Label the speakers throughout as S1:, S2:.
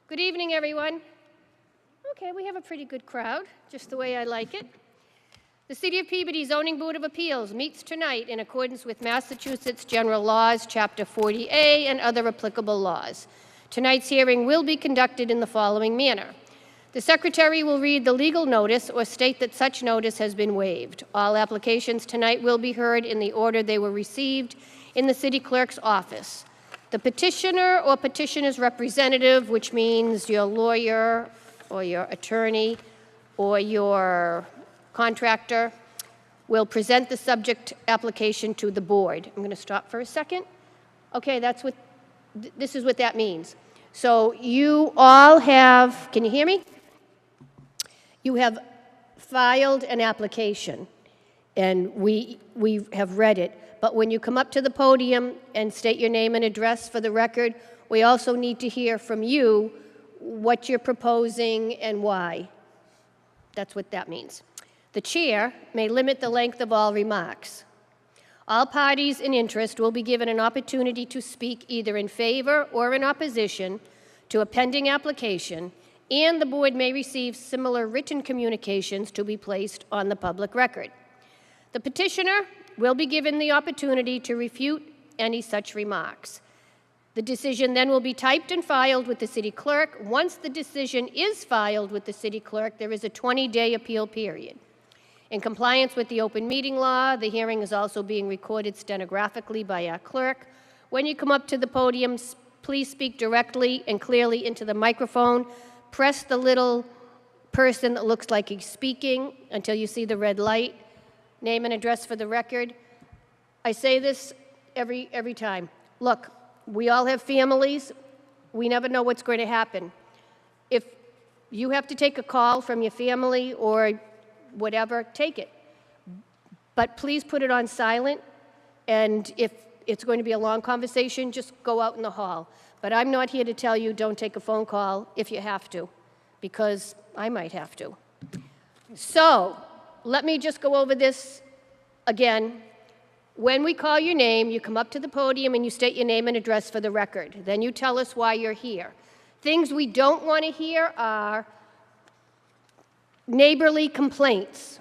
S1: Good evening, everyone. Okay, we have a pretty good crowd, just the way I like it. The City of Peabody Zoning Board of Appeals meets tonight in accordance with Massachusetts General Laws, Chapter 40A, and other applicable laws. Tonight's hearing will be conducted in the following manner. The Secretary will read the legal notice or state that such notice has been waived. All applications tonight will be heard in the order they were received in the City Clerk's office. The petitioner or petitioner's representative, which means your lawyer or your attorney or your contractor, will present the subject application to the board. I'm going to stop for a second. Okay, this is what that means. So you all have, can you hear me? You have filed an application, and we have read it. But when you come up to the podium and state your name and address for the record, we also need to hear from you what you're proposing and why. That's what that means. The chair may limit the length of all remarks. All parties in interest will be given an opportunity to speak either in favor or in opposition to a pending application, and the board may receive similar written communications to be placed on the public record. The petitioner will be given the opportunity to refute any such remarks. The decision then will be typed and filed with the city clerk. Once the decision is filed with the city clerk, there is a 20-day appeal period. In compliance with the open meeting law, the hearing is also being recorded stenographically by our clerk. When you come up to the podium, please speak directly and clearly into the microphone. Press the little person that looks like he's speaking until you see the red light. Name and address for the record. I say this every time. Look, we all have families. We never know what's going to happen. If you have to take a call from your family or whatever, take it. But please put it on silent, and if it's going to be a long conversation, just go out in the hall. But I'm not here to tell you don't take a phone call if you have to, because I might have to. So, let me just go over this again. When we call your name, you come up to the podium and you state your name and address for the record. Then you tell us why you're here. Things we don't want to hear are neighborly complaints.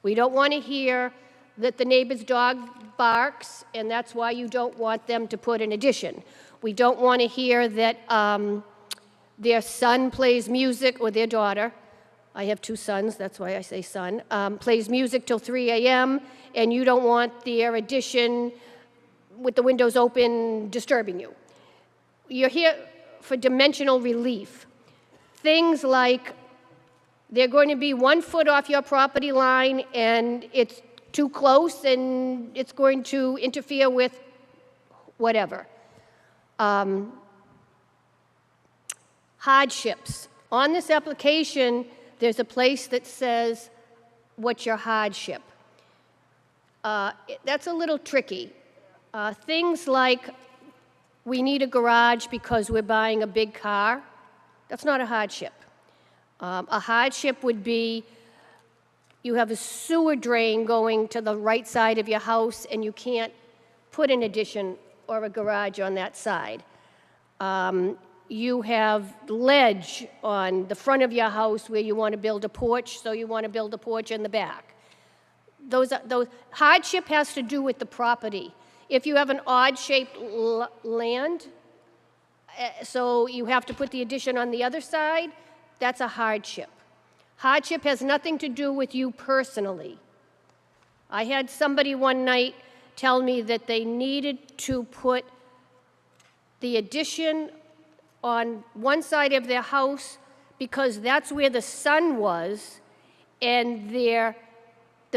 S1: We don't want to hear that the neighbor's dog barks and that's why you don't want them to put an addition. We don't want to hear that their son plays music, or their daughter, I have two sons, that's why I say son, plays music till 3 a.m., and you don't want their addition with the windows open disturbing you. You're here for dimensional relief. Things like they're going to be 1 foot off your property line and it's too close and it's going to interfere with whatever. Hardships. On this application, there's a place that says, what's your hardship? That's a little tricky. Things like, we need a garage because we're buying a big car, that's not a hardship. A hardship would be, you have a sewer drain going to the right side of your house and you can't put an addition or a garage on that side. You have ledge on the front of your house where you want to build a porch, so you want to build a porch in the back. Those hardship has to do with the property. If you have an odd-shaped land, so you have to put the addition on the other side, that's a hardship. Hardship has nothing to do with you personally. I had somebody one night tell me that they needed to put the addition on one side of their house because that's where the sun was, and the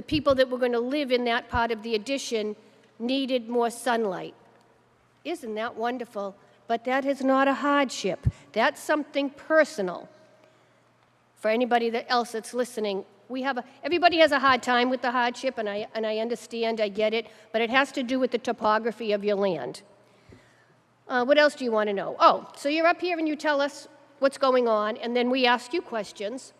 S1: people that were going to live in that part of the addition needed more sunlight. Isn't that wonderful? But that is not a hardship. That's something personal. For anybody else that's listening, everybody has a hard time with the hardship, and I understand, I get it, but it has to do with the topography of your land. What else do you want to know? Oh, so you're up here and you tell us what's going on, and then we ask you questions.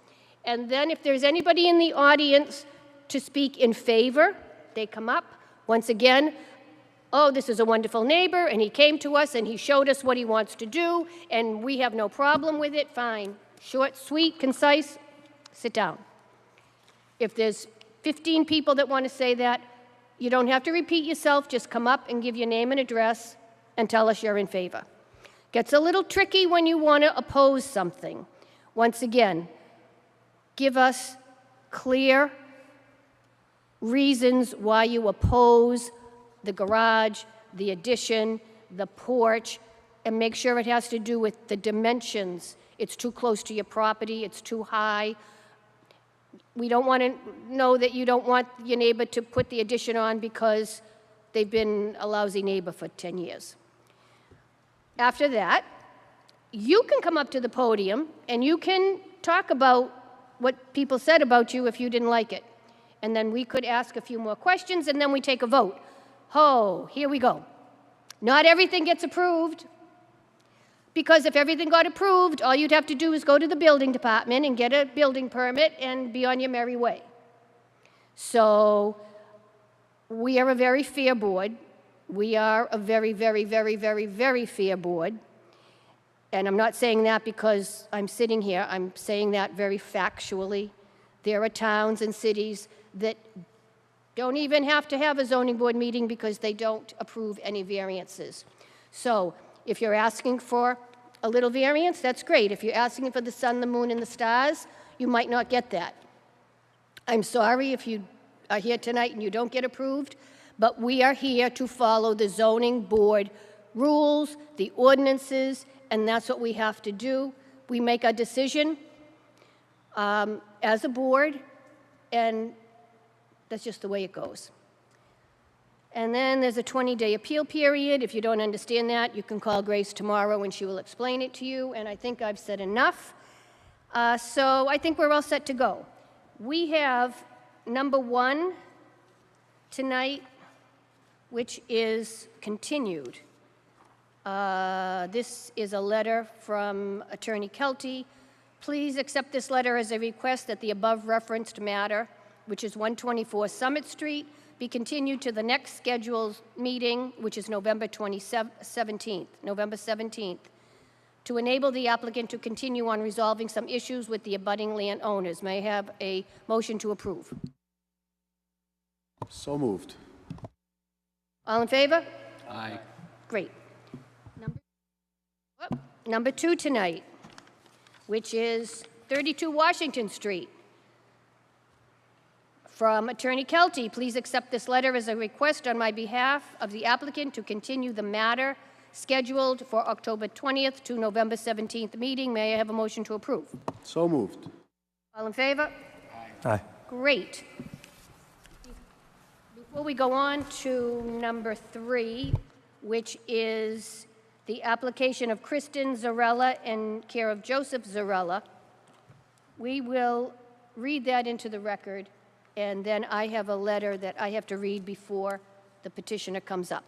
S1: And then if there's anybody in the audience to speak in favor, they come up. Once again, oh, this is a wonderful neighbor, and he came to us and he showed us what he wants to do, and we have no problem with it, fine. Short, sweet, concise, sit down. If there's 15 people that want to say that, you don't have to repeat yourself, just come up and give your name and address and tell us you're in favor. Gets a little tricky when you want to oppose something. Once again, give us clear reasons why you oppose the garage, the addition, the porch, and make sure it has to do with the dimensions. It's too close to your property, it's too high. We don't want to know that you don't want your neighbor to put the addition on because they've been a lousy neighbor for 10 years. After that, you can come up to the podium and you can talk about what people said about you if you didn't like it. And then we could ask a few more questions and then we take a vote. Oh, here we go. Not everything gets approved, because if everything got approved, all you'd have to do is go to the building department and get a building permit and be on your merry way. So we are a very fair board. We are a very, very, very, very, very fair board. And I'm not saying that because I'm sitting here. I'm saying that very factually. There are towns and cities that don't even have to have a zoning board meeting because they don't approve any variances. So if you're asking for a little variance, that's great. If you're asking for the sun, the moon, and the stars, you might not get that. I'm sorry if you are here tonight and you don't get approved, but we are here to follow the zoning board rules, the ordinances, and that's what we have to do. We make a decision as a board, and that's just the way it goes. And then there's a 20-day appeal period. If you don't understand that, you can call Grace tomorrow and she will explain it to you. And I think I've said enough. So I think we're all set to go. We have number 1 tonight, which is continued. This is a letter from Attorney Kelty. Please accept this letter as a request that the above referenced matter, which is 124 Summit Street, be continued to the next scheduled meeting, which is November 17th, to enable the applicant to continue on resolving some issues with the abutting landowners. May I have a motion to approve?
S2: So moved.
S1: All in favor?
S2: Aye.
S1: Great. Number 2 tonight, which is 32 Washington Street. From Attorney Kelty, please accept this letter as a request on my behalf of the applicant to continue the matter scheduled for October 20th to November 17th meeting. May I have a motion to approve?
S2: So moved.
S1: All in favor?
S2: Aye.
S1: Great. Before we go on to number 3, which is the application of Kristen Zarella in care of Joseph Zarella, we will read that into the record. And then I have a letter that I have to read before the petitioner comes up.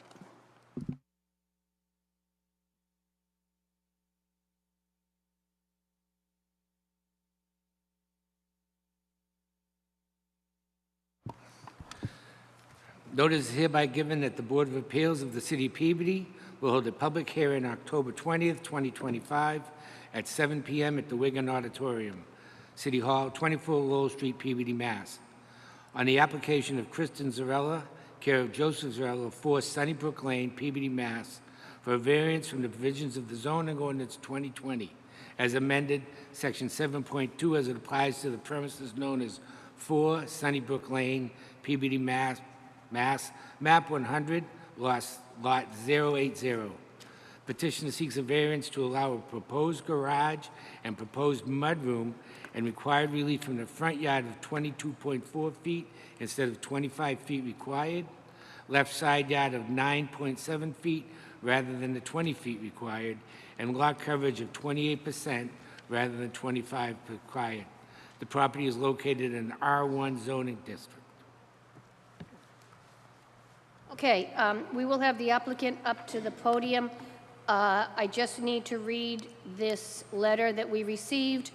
S3: Notice is hereby given that the Board of Appeals of the City of Peabody will hold a public hearing on October 20th, 2025 at 7 p.m. at the Wigan Auditorium, City Hall, 24 Lowell Street, Peabody, Mass. On the application of Kristen Zarella, care of Joseph Zarella, 4 Sunnybrook Lane, Peabody, Mass., for a variance from the provisions of the zoning ordinance 2020, as amended, section 7.2, as it applies to the premises known as 4 Sunnybrook Lane, Peabody, Mass., map 100, lot 080. Petitioner seeks a variance to allow a proposed garage and proposed mudroom and required relief from the front yard of 22.4 feet instead of 25 feet required, left side yard of 9.7 feet rather than the 20 feet required, and lot coverage of 28% rather than 25 required. The property is located in R1 zoning district.
S1: Okay, we will have the applicant up to the podium. I just need to read this letter that we received.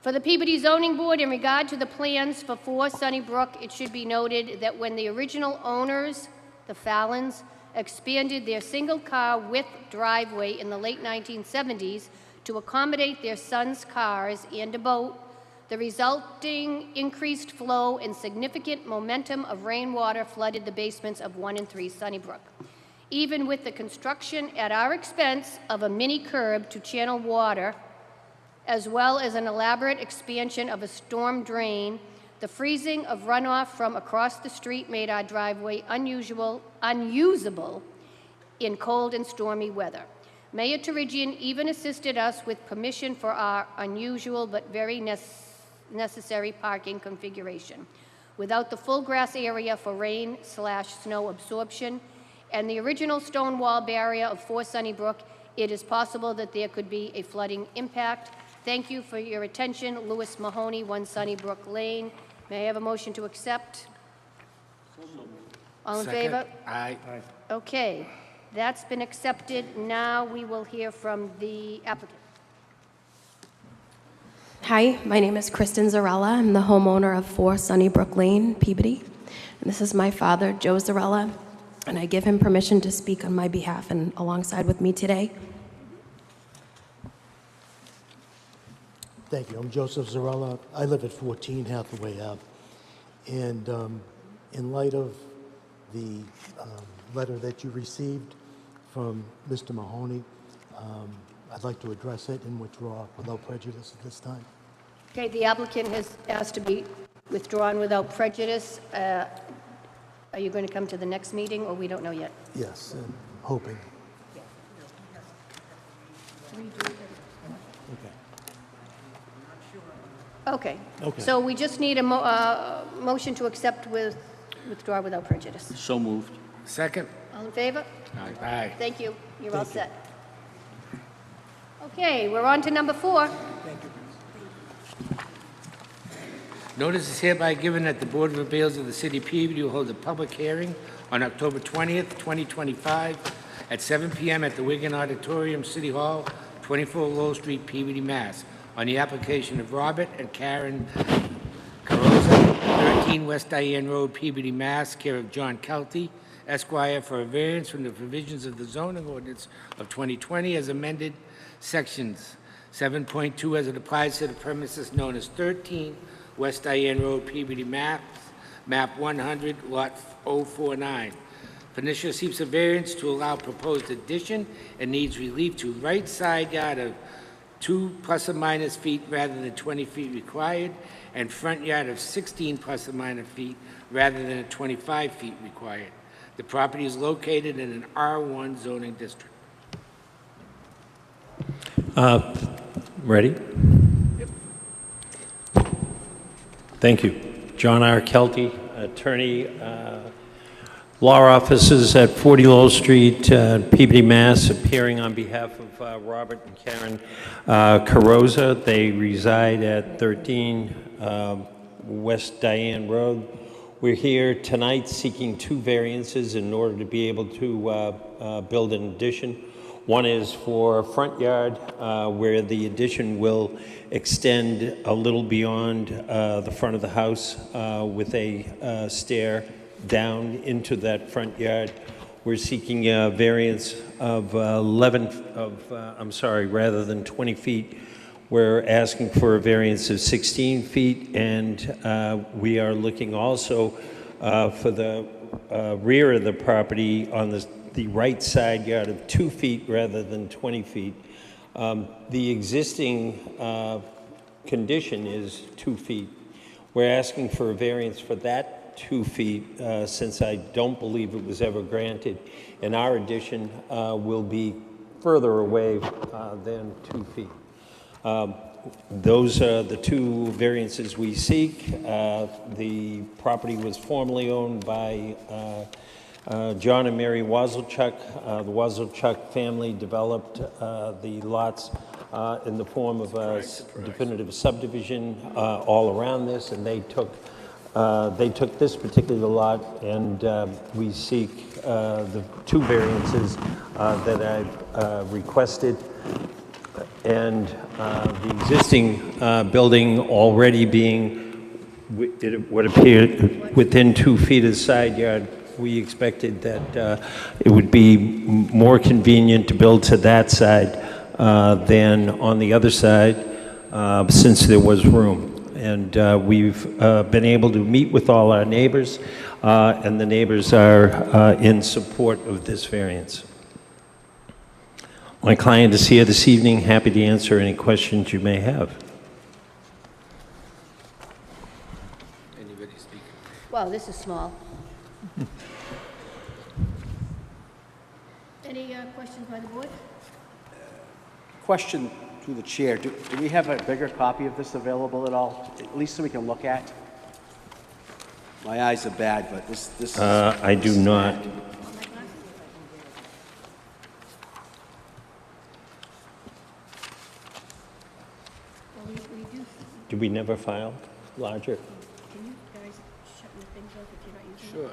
S1: For the Peabody Zoning Board, in regard to the plans for 4 Sunnybrook, it should be noted that when the original owners, the Fallons, expanded their single-car width driveway in the late 1970s to accommodate their son's cars and a boat. The resulting increased flow and significant momentum of rainwater flooded the basements of 1 and 3 Sunnybrook. Even with the construction at our expense of a mini curb to channel water, as well as an elaborate expansion of a storm drain, the freezing of runoff from across the street made our driveway unusable in cold and stormy weather. Mayor Terigian even assisted us with permission for our unusual but very necessary parking configuration. Without the full grass area for rain/snow absorption and the original stone wall barrier of 4 Sunnybrook, it is possible that there could be a flooding impact. Thank you for your attention. Louis Mahoney, 1 Sunnybrook Lane. May I have a motion to accept? All in
S3: Second.
S1: favor?
S3: Aye.
S1: Okay, that's been accepted. Now we will hear from the applicant.
S4: Hi, my name is Kristen Zarella. I'm the homeowner of 4 Sunnybrook Lane, Peabody. And this is my father, Joe Zarella, and I give him permission to speak on my behalf and alongside with me today.
S5: Thank you. I'm Joseph Zarella. I live at 14 Hathaway Ave. And in light of the letter that you received from Mr. Mahoney, I'd like to address it and withdraw without prejudice at this time.
S1: Okay, the applicant has asked to be withdrawn without prejudice. Are you going to come to the next meeting, or we don't know yet?
S5: Yes, and hoping.
S1: Okay.
S5: Okay.
S1: So we just need a motion to accept with withdraw without prejudice.
S2: So moved.
S3: Second.
S1: All in favor?
S3: Aye.
S1: Thank you. You're all set. Okay, we're on to number 4.
S3: Notice is hereby given that the Board of Appeals of the City of Peabody will hold a public hearing on October 20th, 2025, at 7 p.m. at the Wigan Auditorium, City Hall, 24 Lowell Street, Peabody, Mass., on the application of Robert and Karen Carosa, 13 West Diane Road, Peabody, Mass., care of John Kelty, Esquire, for a variance from the provisions of the zoning ordinance of 2020 as amended, sections 7.2 as it applies to the premises known as 13 West Diane Road, Peabody, Mass., map 100, lot 049. Pernicious seeks a variance to allow proposed addition and needs relief to right side yard of 2 plus or minus feet rather than 20 feet required, and front yard of 16 plus or minus feet rather than 25 feet required. The property is located in an R1 zoning district.
S6: Ready? Thank you. John R. Kelty, attorney, law offices at 40 Lowell Street, Peabody, Mass., appearing on behalf of Robert and Karen Carosa. They reside at 13 West Diane Road. We're here tonight seeking 2 variances in order to be able to build an addition. One is for front yard, where the addition will extend a little beyond the front of the house with a stair down into that front yard. We're seeking a variance of rather than 20 feet. We're asking for a variance of 16 feet, and we are looking also for the rear of the property on the right side yard of 2 feet rather than 20 feet. The existing condition is 2 feet. We're asking for a variance for that 2 feet since I don't believe it was ever granted, and our addition will be further away than 2 feet. Those are the 2 variances we seek. The property was formerly owned by John and Mary Wazelchuk. The Wazelchuk family developed the lots in the form of a definitive subdivision all around this, and they took this particular lot, and we seek the 2 variances that I've requested. And the existing building already being, it would appear, within 2 feet of the side yard, We expected that it would be more convenient to build to that side than on the other side, since there was room. And we've been able to meet with all our neighbors, and the neighbors are in support of this variance. My client is here this evening, happy to answer any questions you may have.
S3: Anybody speak?
S1: Wow, this is small. Any questions by the board?
S2: Question to the chair. Do we have a bigger copy of this available at all? At least so we can look at? My eyes are bad, but this
S6: I do not.
S1: Well, we do.
S6: Did we never file larger?
S1: Can you guys shut your things off if you're not using
S3: Sure.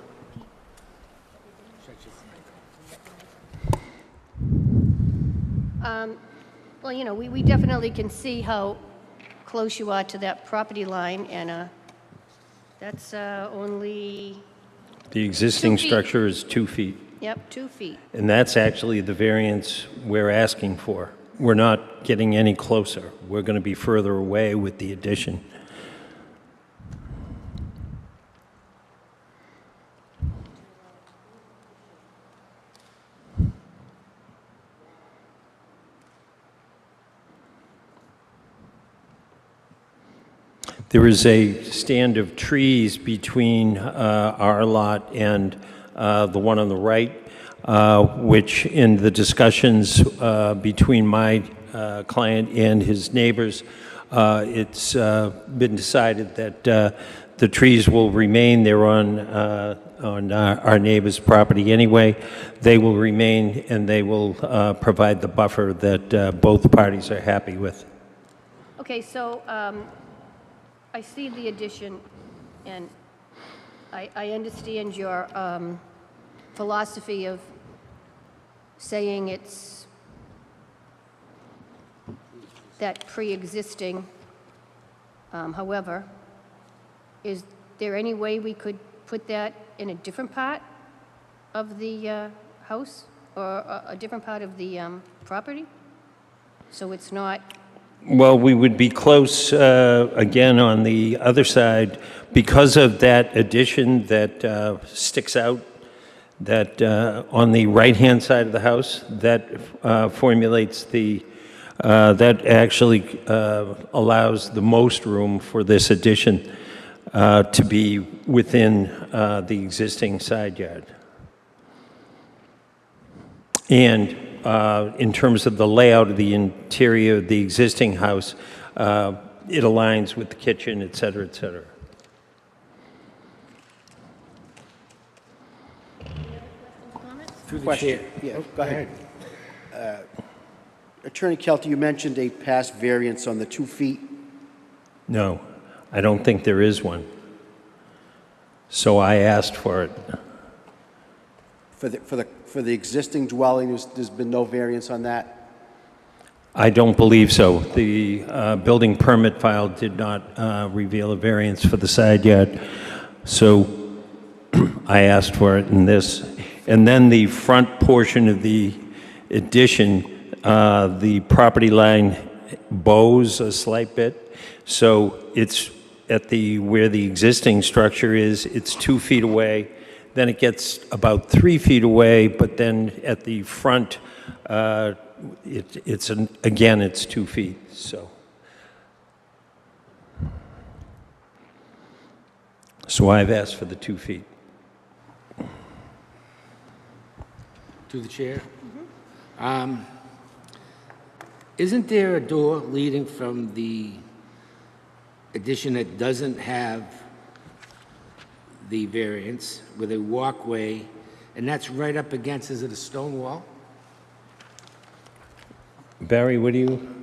S1: Well, you know, we definitely can see how close you are to that property line, and that's only,
S6: The existing
S1: 2 feet.
S6: structure is 2 feet,
S1: yep, 2 feet.
S6: and that's actually the variance we're asking for. We're not getting any closer. We're going to be further away with the addition. There is a stand of trees between our lot and the one on the right, which in the discussions between my client and his neighbors, it's been decided that the trees will remain there on our neighbor's property anyway. They will remain, and they will provide the buffer that both parties are happy with.
S1: Okay, so I see the addition, and I understand your philosophy of saying it's that pre-existing. However, is there any way we could put that in a different part of the house, or a different part of the property? So it's not...
S6: Well, we would be close, again, on the other side, because of that addition that sticks out, that on the right-hand side of the house, that formulates the, that actually allows the most room for this addition to be within the existing side yard. And in terms of the layout of the interior of the existing house, it aligns with the kitchen, et cetera, et cetera.
S3: Through the
S2: question.
S3: chair.
S2: Yeah, go ahead. Attorney Kelty, you mentioned a past variance on the 2 feet.
S6: No, I don't think there is one. So I asked for it.
S2: For the existing dwelling, there's been no variance on that?
S6: I don't believe so. The building permit file did not reveal a variance for the side yard, so I asked for it in this. And then the front portion of the addition, the property line bows a slight bit, so it's at the, where the existing structure is, it's 2 feet away. Then it gets about 3 feet away, but then at the front, again, it's 2 feet, so. So I've asked for the 2 feet.
S3: To the chair. Isn't there a door leading from the addition that doesn't have the variance with a walkway, and that's right up against, is it a stone wall?
S6: Barry, what do you?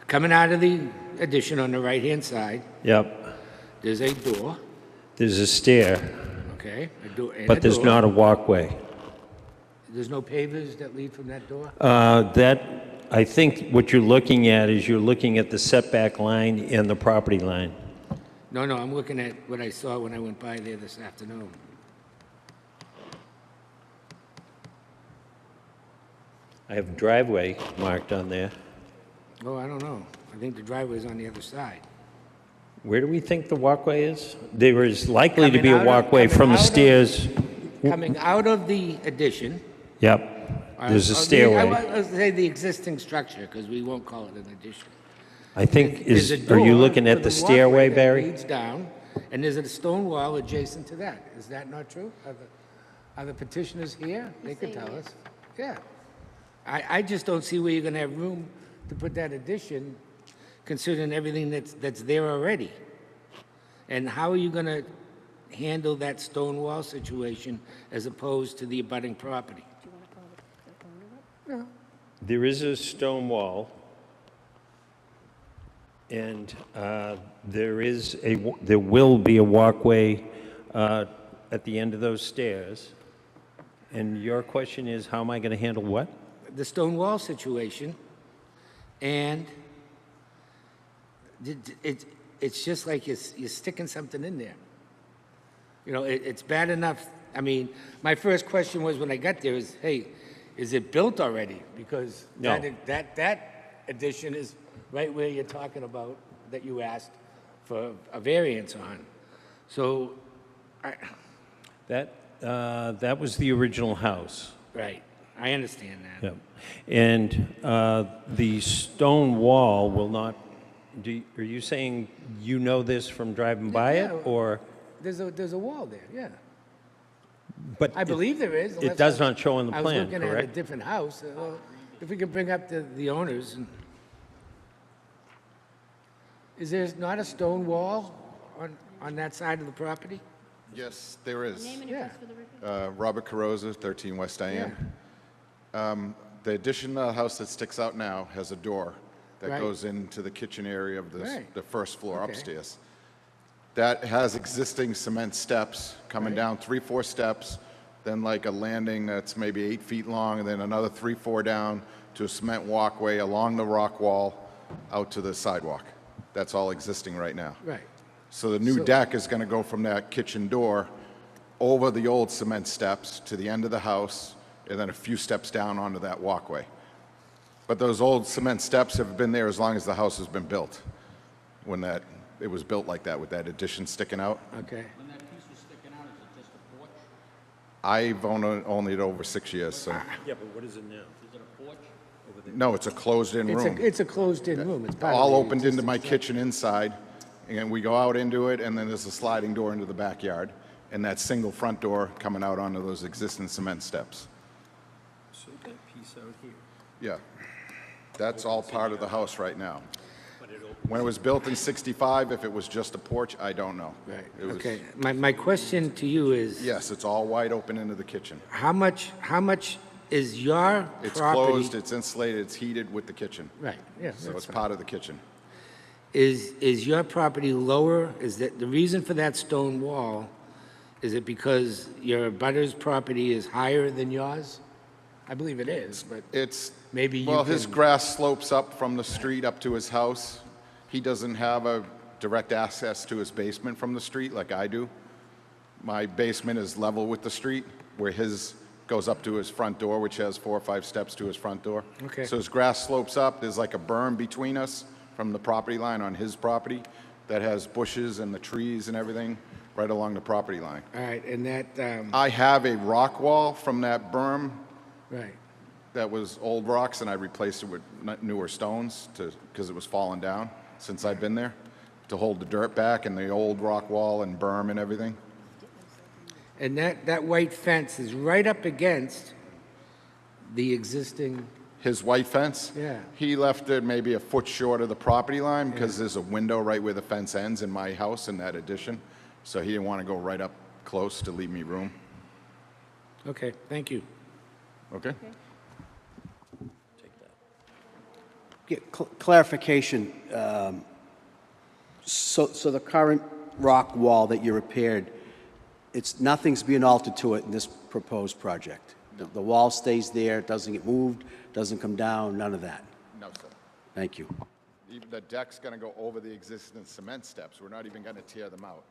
S3: Coming out of the addition on the right-hand side,
S6: Yep.
S3: there's a door,
S6: There's a stair,
S3: okay? A door and
S6: but
S3: a
S6: there's
S3: door.
S6: not a walkway.
S3: There's no pavers that lead from that door?
S6: I think what you're looking at is you're looking at the setback line and the property line.
S3: No, I'm looking at what I saw when I went by there this afternoon.
S6: I have driveway marked on there.
S3: Oh, I don't know. I think the driveway's on the other side.
S6: Where do we think the walkway is? There is likely to be a
S3: Coming
S6: walkway from the
S3: out of-
S6: stairs.
S3: Coming out of the addition.
S6: Yep, there's a
S3: I
S6: stairway.
S3: was say the existing structure, because we won't call it an addition.
S6: I think,
S3: There's a
S6: are you
S3: door
S6: looking
S3: to
S6: at the
S3: walkway
S6: stairway,
S3: that
S6: Barry?
S3: leads down, and there's a stone wall adjacent to that. Is that not true? Are the petitioners here? They could tell us. Yeah. I just don't see where you're gonna have room to put that addition, considering everything that's there already. And how are you gonna handle that stone wall situation as opposed to the abutting property?
S6: There is a stone wall, and there will be a walkway at the end of those stairs. And your question is, how am I going to handle what?
S3: The stone wall situation, and it's just like you're sticking something in there. You know, it's bad enough. I mean, my first question was when I got there is, hey, is it built already? Because
S6: No.
S3: that addition is right where you're talking about that you asked for a variance on. So,
S6: That was the original house.
S3: right, I understand that.
S6: Yep. And the stone wall will not, are you saying you know this from driving by it,
S3: Yeah.
S6: or?
S3: There's a wall there, yeah.
S6: But
S3: I believe there is.
S6: It
S3: unless
S6: does
S3: I-
S6: not show on the
S3: I was
S6: plan,
S3: looking at a
S6: correct?
S3: different house. Well, if we could bring up the owners. Is there not a stone wall on that side of the property?
S7: Yes, there is.
S3: Yeah.
S7: Robert Carosa, 13 West Diane. The addition of the house that sticks out now has a door that
S3: Right.
S7: goes into the kitchen area of
S3: Right.
S7: the first floor
S3: Okay.
S7: upstairs. That has existing cement steps coming down 3-4 steps, then like a landing that's maybe 8 feet long, and then another 3-4 down to a cement walkway along the rock wall out to the sidewalk. That's all existing right now.
S3: Right.
S7: So the new deck is going to go from that kitchen door over the old cement steps to the end of the house, and then a few steps down onto that walkway. But those old cement steps have been there as long as the house has been built, when it was built like that, with that addition sticking out.
S3: Okay.
S7: I've owned it over 6 years, so.
S6: Yeah, but what is it now? Is it a porch over there?
S7: No, it's a closed-in room.
S3: It's a closed-in room. It's part of
S7: All
S3: the
S7: opened into
S3: existing
S7: my
S3: structure.
S7: kitchen inside, and we go out into it, and then there's a sliding door into the backyard, and that single front door coming out onto those existing cement steps.
S6: So that piece out here.
S7: Yeah. That's all part of the house right now. When it was built in 65, if it was just a porch, I don't know.
S3: Right,
S7: It was-
S3: okay. My question to you is,
S7: Yes, it's all wide open into the kitchen.
S3: how much is your
S7: It's
S3: property?
S7: closed, it's insulated, it's heated with the kitchen.
S3: Right, yeah,
S7: So
S3: that's
S7: it's
S3: fine.
S7: part of the kitchen.
S3: Is your property lower? Is that, the reason for that stone wall, is it because your butter's property is higher than yours? I believe it is, but
S7: It's,
S3: maybe you
S7: well, his
S3: can-
S7: grass slopes up from the street up to his house. He doesn't have a direct access to his basement from the street like I do. My basement is level with the street, where his goes up to his front door, which has 4 or 5 steps to his front door.
S3: Okay.
S7: So his grass slopes up. There's like a berm between us from the property line on his property that has bushes and the trees and everything right along the property line.
S3: All right, and that,
S7: I have a rock wall from that berm
S3: right,
S7: that was old rocks, and I replaced it with newer stones because it was falling down since I've been there, to hold the dirt back and the old rock wall and berm and everything.
S3: and that white fence is right up against the existing,
S7: His white fence?
S3: Yeah.
S7: He left it maybe a foot short of the property line because there's a window right where the fence ends in my house in that addition. So he didn't want to go right up close to leave me room.
S3: okay, thank you.
S7: Okay?
S2: Yeah, clarification. So the current rock wall that you repaired, nothing's being altered to it in this proposed project? The wall stays there, it doesn't get moved, doesn't come down, none of that?
S7: No, sir.
S2: Thank you.
S7: Even the deck's going to go over the existing cement steps. We're not even going to tear them out.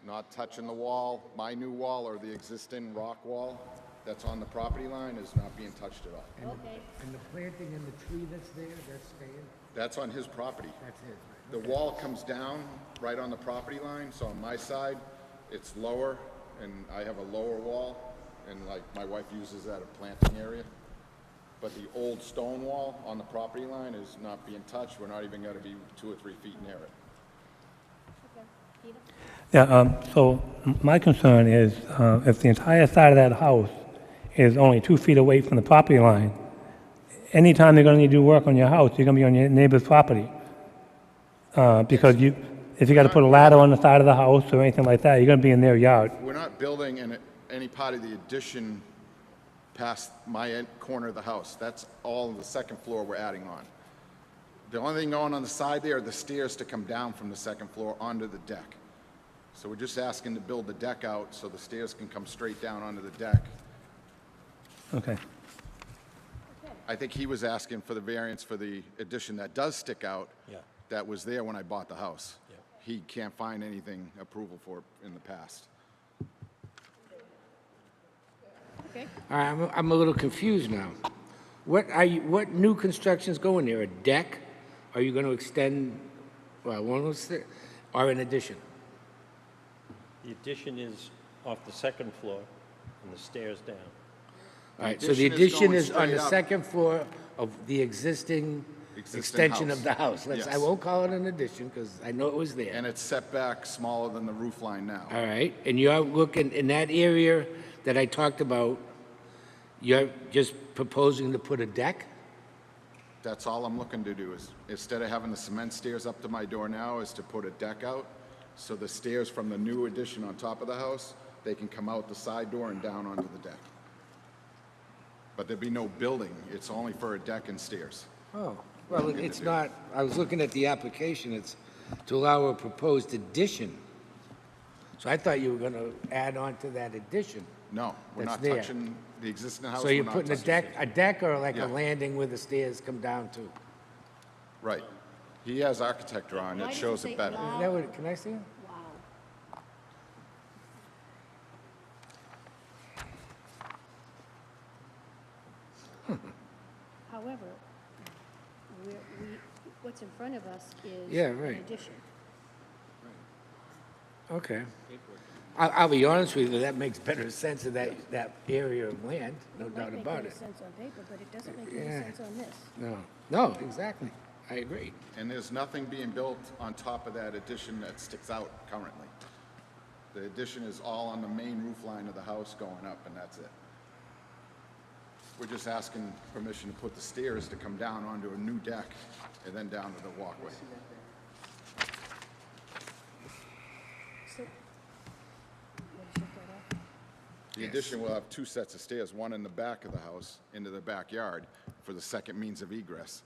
S7: Not touching the wall, my new wall, or the existing rock wall. that's on the property line is not being touched at all.
S1: Okay.
S3: And the planting and the tree that's there, that's staying?
S7: That's on his property.
S3: That's it.
S7: The wall comes down right on the property line, so on my side, it's lower, and I have a lower wall, and like, my wife uses that as a planting area. But the old stone wall on the property line is not being touched. We're not even gonna be 2 or 3 feet near it.
S8: Yeah, so my concern is if the entire side of that house is only 2 feet away from the property line, anytime they're going to need to do work on your house, you're going to be on your neighbor's property. Because if you got to put a ladder on the side of the house or anything like that, you're going to be in their yard.
S7: We're not building any part of the addition past my corner of the house. That's all the second floor we're adding on. The only thing going on the side there are the stairs to come down from the second floor onto the deck. So we're just asking to build the deck out so the stairs can come straight down onto the deck.
S8: Okay.
S7: I think he was asking for the variance for the addition that does stick out.
S6: Yeah.
S7: That was there when I bought the house.
S6: Yeah.
S7: He can't find anything approval for it in the past.
S1: Okay.
S3: All right, I'm a little confused now. What new construction's going there? A deck? Are you going to extend, well, one was there, or an addition?
S6: The addition is off the second floor and the stairs down.
S3: All right, so the
S7: addition is
S3: addition
S7: going
S3: is on the
S7: straight up.
S3: second floor of the existing extension
S7: house.
S3: of the house. I
S7: Yes.
S3: won't call it an addition because I know it was there.
S7: And it's set back smaller than the roof line now.
S3: All right, and you're looking, in that area that I talked about, you're just proposing to put a deck?
S7: That's all I'm looking to do is, instead of having the cement stairs up to my door now, is to put a deck out. So the stairs from the new addition on top of the house, they can come out the side door and down onto the deck. But there'd be no building. It's only for a deck and stairs.
S3: Oh, well, it's not, I was looking at the application, it's to allow a proposed addition. So I thought you were going to add on to that addition.
S7: No, we're
S3: That's
S7: not
S3: there.
S7: touching the existing house.
S3: So you're
S7: we're not
S3: putting a
S7: touching.
S3: deck or like
S7: Yeah.
S3: a landing where the stairs come down to?
S7: Right. He has architect drawing.
S1: Why
S7: It
S1: does it
S7: shows
S1: say
S7: it better.
S1: allow?
S3: Is that what, can I see it?
S1: Wow. However, what's in front of us is
S3: Yeah,
S1: an
S3: right.
S1: addition.
S3: Okay. I'll be honest with you, that makes better sense of that area of land, no doubt
S1: Might
S3: about
S1: make
S3: it.
S1: any sense on paper, but it doesn't make any
S3: Yeah.
S1: sense on this.
S3: No, exactly. I agree.
S7: And there's nothing being built on top of that addition that sticks out currently. The addition is all on the main roof line of the house going up, and that's it. We're just asking permission to put the stairs to come down onto a new deck and then down to the walkway.
S1: So, wanna shut that off?
S7: The addition will have 2 sets of stairs, one in the back of the house into the backyard for the second means of egress.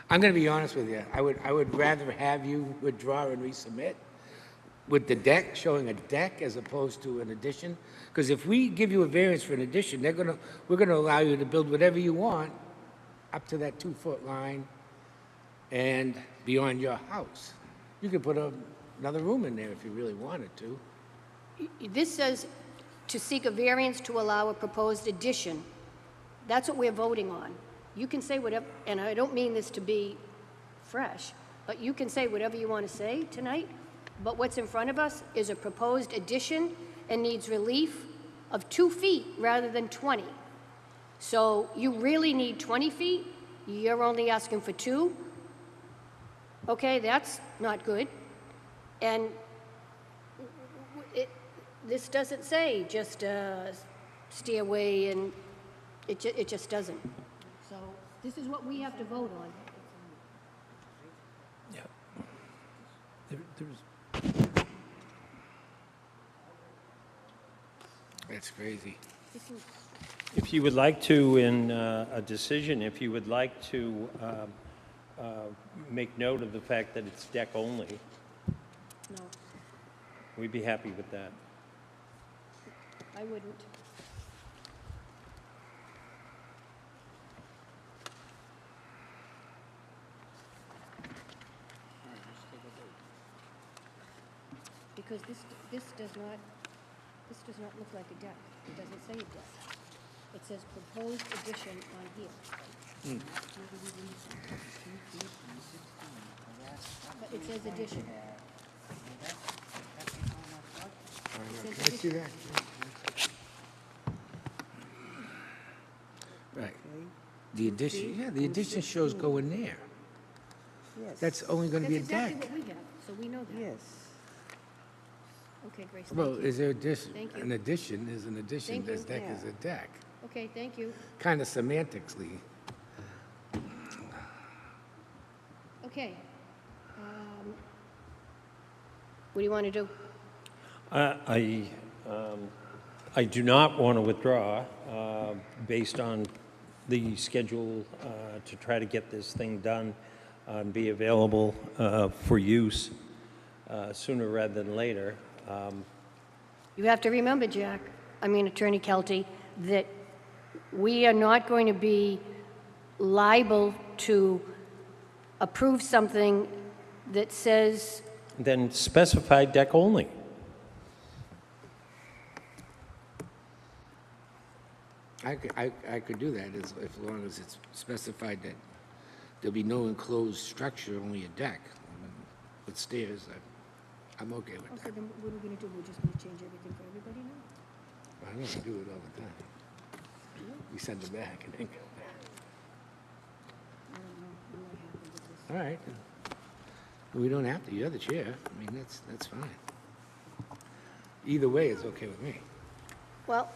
S3: I'm going to be honest with you. I would rather have you withdraw and resubmit with the deck, showing a deck as opposed to an addition. Because if we give you a variance for an addition, we're going to allow you to build whatever you want up to that 2-foot line and beyond your house. You could put another room in there if you really wanted to.
S1: This says to seek a variance to allow a proposed addition. That's what we're voting on. You can say whatever, and I don't mean this to be fresh, but you can say whatever you want to say tonight, but what's in front of us is a proposed addition and needs relief of 2 feet rather than 20. So you really need 20 feet, you're only asking for 2. Okay, that's not good. And this doesn't say just a stairway, and it just doesn't. So this is what we have to vote on.
S8: Yeah. There's
S3: That's crazy.
S6: If you would like to, in a decision, if you would like to make note of the fact that it's deck only,
S1: No.
S6: we'd be happy with that.
S1: I wouldn't. Because this does not look like a deck. It doesn't say a deck. It says proposed addition on here. But it says addition.
S3: Can I see that? Right. The addition, yeah, the addition shows going there.
S9: Yes.
S3: That's only going to be a
S1: That's
S3: deck.
S1: exactly what we have, so we know that.
S9: Yes.
S1: Okay, Grace,
S3: Well,
S1: thank you.
S3: is there addition?
S1: Thank you.
S3: An addition is an addition.
S1: Thank
S3: This
S1: you.
S3: deck
S9: Yeah.
S3: is a deck.
S1: Okay, thank you.
S3: Kind of semantically.
S1: Okay. What do you want to do?
S6: I do not want to withdraw based on the schedule to try to get this thing done and be available for use sooner rather than later.
S1: You have to remember, Attorney Kelty, that we are not going to be liable to approve something that says,
S6: Then specify deck only.
S3: I could do that as long as it's specified that there'll be no enclosed structure, only a deck. With stairs, I'm okay with that.
S1: okay, then what are we going to do? We're just going to change everything for everybody now?
S3: I know we do it all the time. We send it back and then come back.
S1: I don't know. I'm not happy with this.
S3: All right. We don't have to. You're the chair. I mean, that's fine. Either way is okay with me.
S1: Well,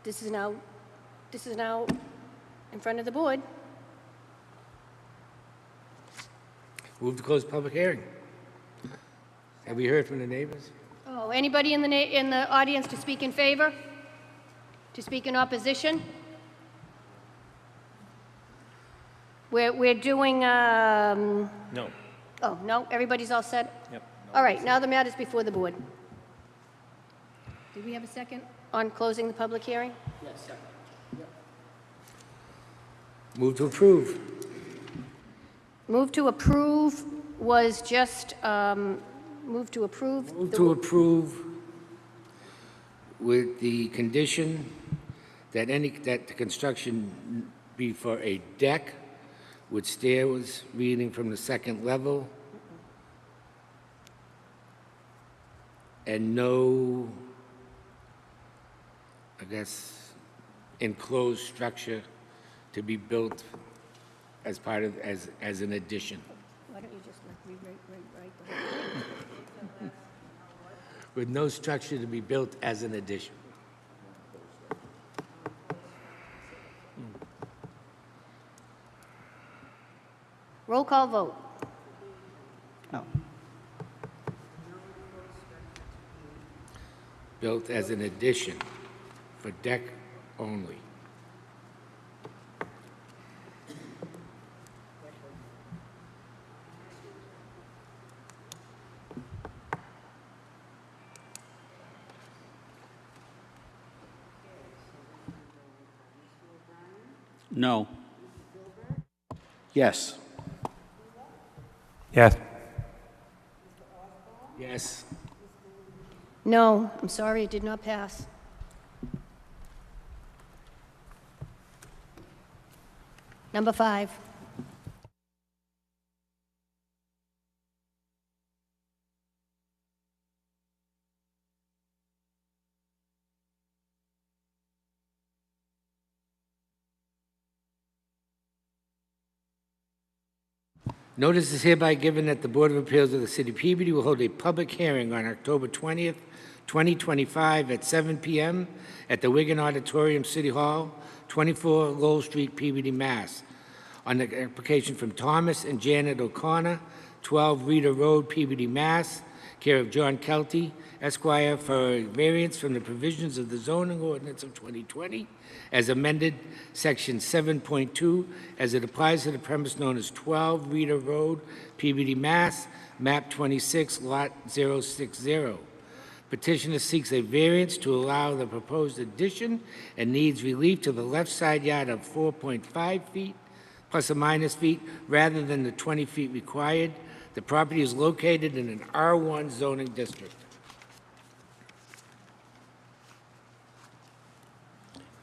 S1: this is now in front of the board.
S3: Move to close public hearing. Have we heard from the neighbors?
S1: Oh, anybody in the audience to speak in favor? To speak in opposition? We're doing,
S6: No.
S1: oh, no, everybody's all set?
S6: Yep.
S1: All right, now the matter's before the board. Did we have a second on closing the public hearing?
S3: Move to approve.
S1: Move to approve was just, move to approve.
S3: Move to approve with the condition that that the construction be for a deck with stairs leading from the second level and no, I guess, enclosed structure to be built as part of, as an addition.
S1: Why don't you just rewrite the whole thing?
S3: With no structure to be built as an addition.
S1: Roll call vote.
S3: Built as an addition for deck only.
S2: No. Yes.
S8: Yes.
S3: Yes.
S1: No, I'm sorry, it did not pass. Number 5.
S3: Notice is hereby given that the Board of Appeals of the City of Peabody will hold a public hearing on October 20th, 2025 at 7 p.m. at the Wigan Auditorium, City Hall, 24 Lowell Street, Peabody, Mass. On the application from Thomas and Janet O'Connor, 12 Reeder Road, Peabody, Mass., care of John Kelty, Esquire, for a variance from the provisions of the zoning ordinance of 2020 as amended, Section 7.2, as it applies to the premise known as 12 Reeder Road, Peabody, Mass., map 26, lot 060. Petitioner seeks a variance to allow the proposed addition and needs relief to the left side yard of 4.5 feet plus or minus feet rather than the 20 feet required. The property is located in an R1 zoning district.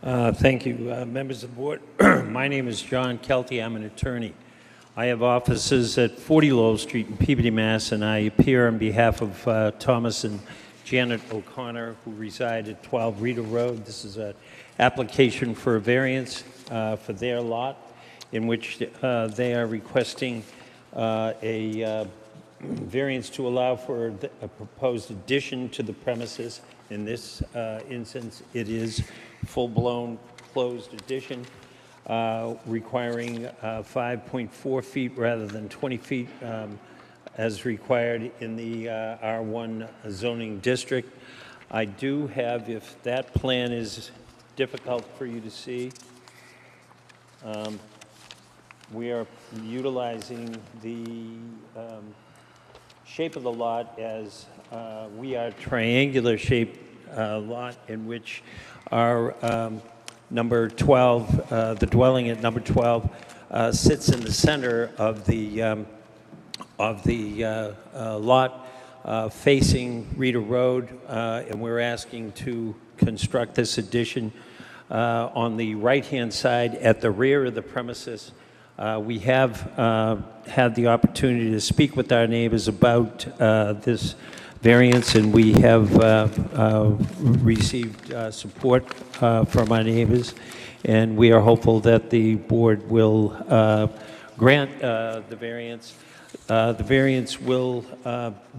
S6: Thank you, members of the board. My name is John Kelty. I'm an attorney. I have offices at 40 Lowell Street in Peabody, Mass., and I appear on behalf of Thomas and Janet O'Connor, who reside at 12 Rita Road. This is an application for a variance for their lot, in which they are requesting a variance to allow for a proposed addition to the premises. In this instance, it is full-blown closed addition, requiring 5.4 feet rather than 20 feet as required in the R1 zoning district. I do have, if that plan is difficult for you to see, we are utilizing the shape of the lot as we are triangular-shaped lot in which our number 12, the dwelling at number 12, sits in the center of the lot facing Rita Road, and we're asking to construct this addition on the right-hand side at the rear of the premises. We have had the opportunity to speak with our neighbors about this variance, and we have received support from our neighbors, and we are hopeful that the board will grant the variance. The variance will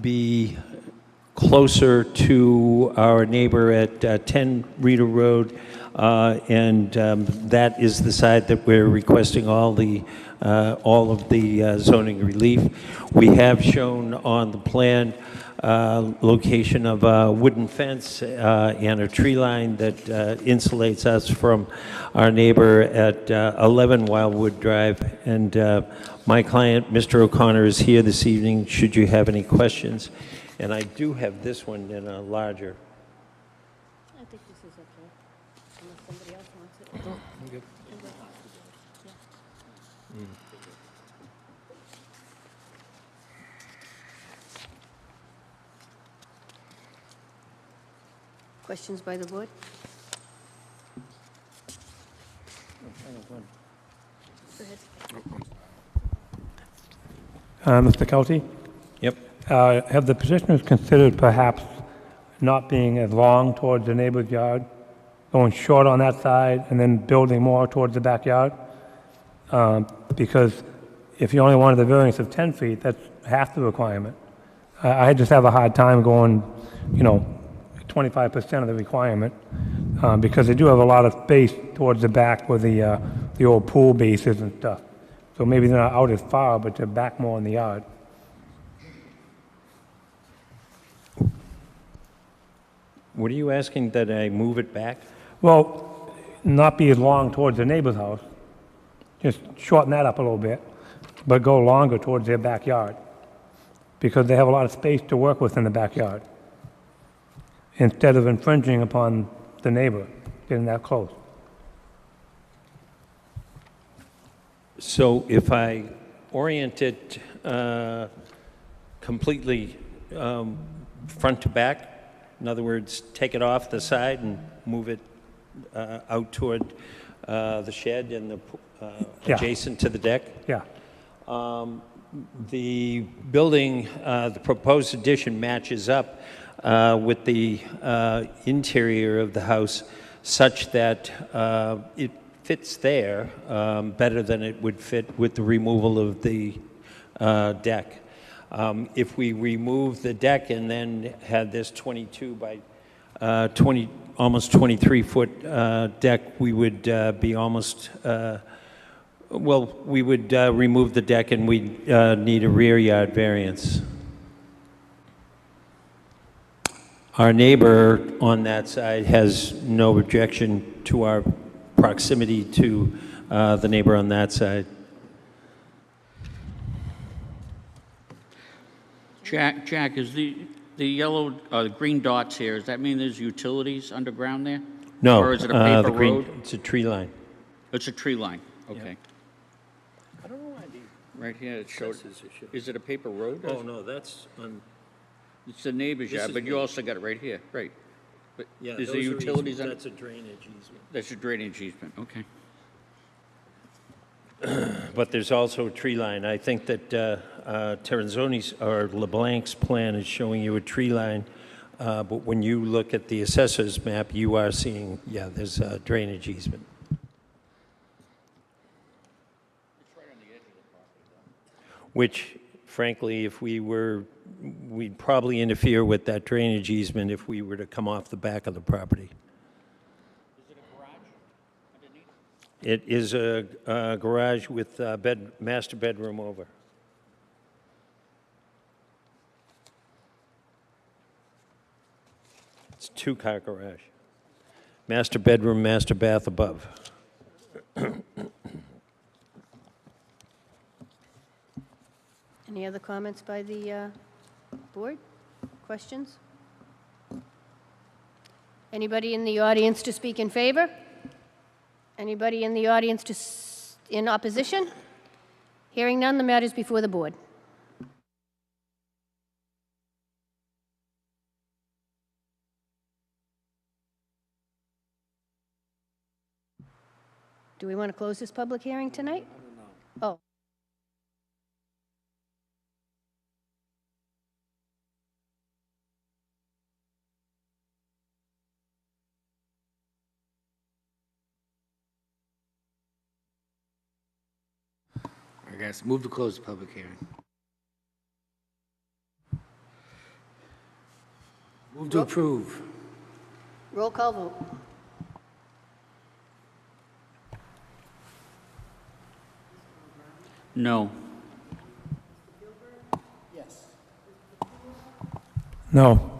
S6: be closer to our neighbor at 10 Rita Road, and that is the side that we're requesting all of the zoning relief. We have shown on the plan location of a wooden fence and a tree line that insulates us from our neighbor at 11 Wildwood Drive. And my client, Mr. O'Connor, is here this evening should you have any questions. And I do have this one in a larger.
S1: I think this is okay, unless somebody else wants it. Questions by the board? Go ahead.
S8: Mr. Kelty?
S6: Yep.
S8: Have the petitioners considered perhaps not being as long towards the neighbor's yard, going short on that side and then building more towards the backyard? Because if you only wanted the variance of 10 feet, that's half the requirement. I just have a hard time going, 25% of the requirement, because they do have a lot of space towards the back where the old pool bases and stuff. So maybe they're not out as far, but they're back more in the yard.
S6: What are you asking, that I move it back?
S8: Well, not be as long towards the neighbor's house. Just shorten that up a little bit, but go longer towards their backyard, because they have a lot of space to work with in the backyard, instead of infringing upon the neighbor, getting that close.
S6: So if I orient it completely front to back, in other words, take it off the side and move it out toward the shed and the
S8: Yeah.
S6: adjacent to the deck?
S8: Yeah.
S6: The building, the proposed addition matches up with the interior of the house such that it fits there better than it would fit with the removal of the deck. If we remove the deck and then had this 22 by 20, almost 23-foot deck, we would be almost, we would remove the deck and we'd need a rear yard variance. Our neighbor on that side has no objection to our proximity to the neighbor on that side.
S9: Jack, is the the yellow, green dots here, does that mean there's utilities underground there?
S6: No.
S9: Or is it a paper
S6: the green,
S9: road?
S6: It's a tree line.
S9: It's a tree line, okay.
S6: I don't know why the...
S9: Right here, it showed,
S6: Says it should-
S9: is it a paper road?
S6: Oh, no, that's on...
S9: It's the neighbor's
S6: This
S9: yard,
S6: is
S9: but you
S6: me.
S9: also got it right here, right. But
S6: Yeah,
S9: is
S6: those
S9: there
S6: are
S9: utilities
S6: easements.
S9: on?
S6: That's a drainage easement.
S9: That's a drainage easement, okay.
S6: But there's also a tree line. I think that Terenzoni's or LeBlanc's plan is showing you a tree line, but when you look at the assessor's map, you are seeing, yeah, there's a drainage easement. Which, frankly, if we were, we'd probably interfere with that drainage easement if we were to come off the back of the property. It is a garage with master bedroom over. It's a two-car garage. Master bedroom, master bath above.
S1: Any other comments by the board? Questions? Anybody in the audience to speak in favor? Anybody in the audience in opposition? Hearing none, the matter is before the board. Do we want to close this public hearing tonight? Oh.
S3: I guess, move to close the public hearing. Move to approve.
S1: Roll call vote.
S9: No.
S8: No.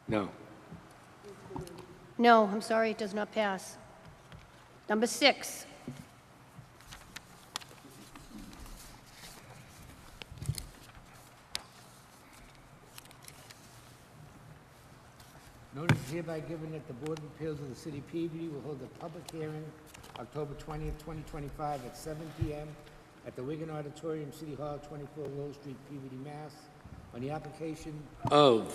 S3: No.
S1: No, I'm sorry, it does not pass. Number 6.
S3: Notice is hereby given that the Board of Appeals of the City of Peabody will hold a public hearing October 20th, 2025 at 7 p.m. at the Wigan Auditorium, City Hall, 24 Lowell Street, Peabody, Mass. On the application of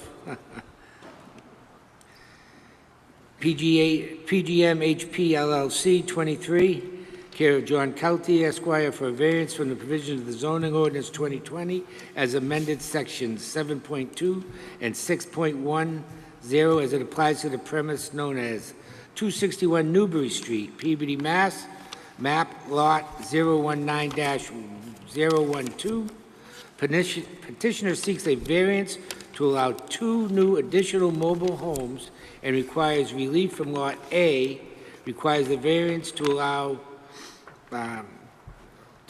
S3: PGM HP LLC 23, care of John Kelty Esquire, for a variance from the provisions of the zoning ordinance 2020 as amended sections 7.2 and 6.10 as it applies to the premise known as 261 Newbury Street, Peabody, Mass. Map lot 019-012. Petitioner seeks a variance to allow 2 new additional mobile homes and requires relief from Lot A, requires the variance to allow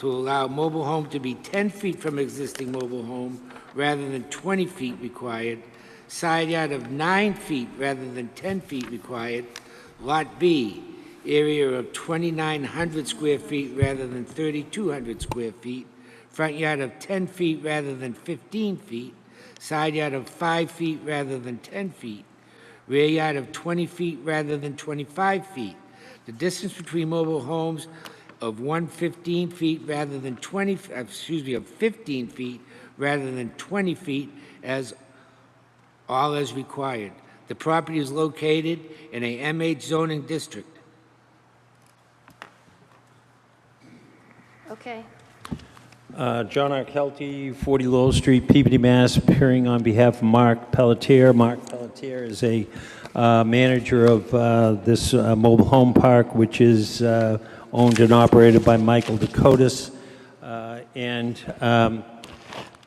S3: mobile home to be 10 feet from existing mobile home rather than 20 feet required, side yard of 9 feet rather than 10 feet required. Lot B, area of 2,900 square feet rather than 3,200 square feet, front yard of 10 feet rather than 15 feet, side yard of 5 feet rather than 10 feet, rear yard of 20 feet rather than 25 feet. The distance between mobile homes of 15 feet rather than 15 feet rather than 20 feet as all as required. The property is located in a MH zoning district.
S1: Okay.
S6: John R. Kelty, 40 Lowell Street, Peabody, Mass., appearing on behalf of Mark Pelletier. Mark Pelletier is a manager of this mobile home park, which is owned and operated by Michael Dakotas.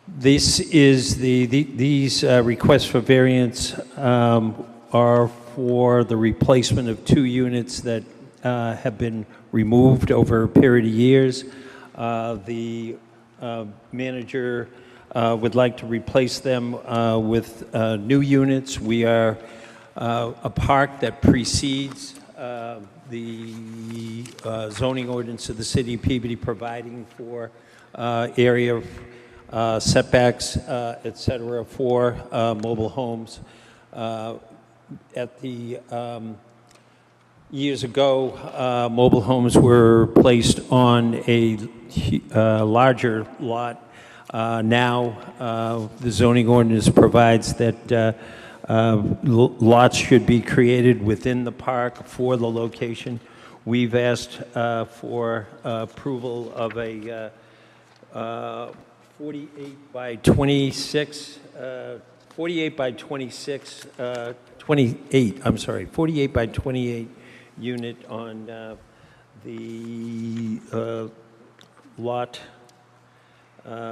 S6: This is these requests for variance are for the replacement of 2 units that have been removed over a period of years. The manager would like to replace them with new units. We are a park that precedes the zoning ordinance of the city of Peabody, providing for area setbacks, et cetera, for mobile homes. At the years ago, mobile homes were placed on a larger lot. Now, the zoning ordinance provides that lots should be created within the park for the location. We've asked for approval of a 48 by 26, 48 by 26, 28, I'm sorry, 48 by 28 unit on the lot,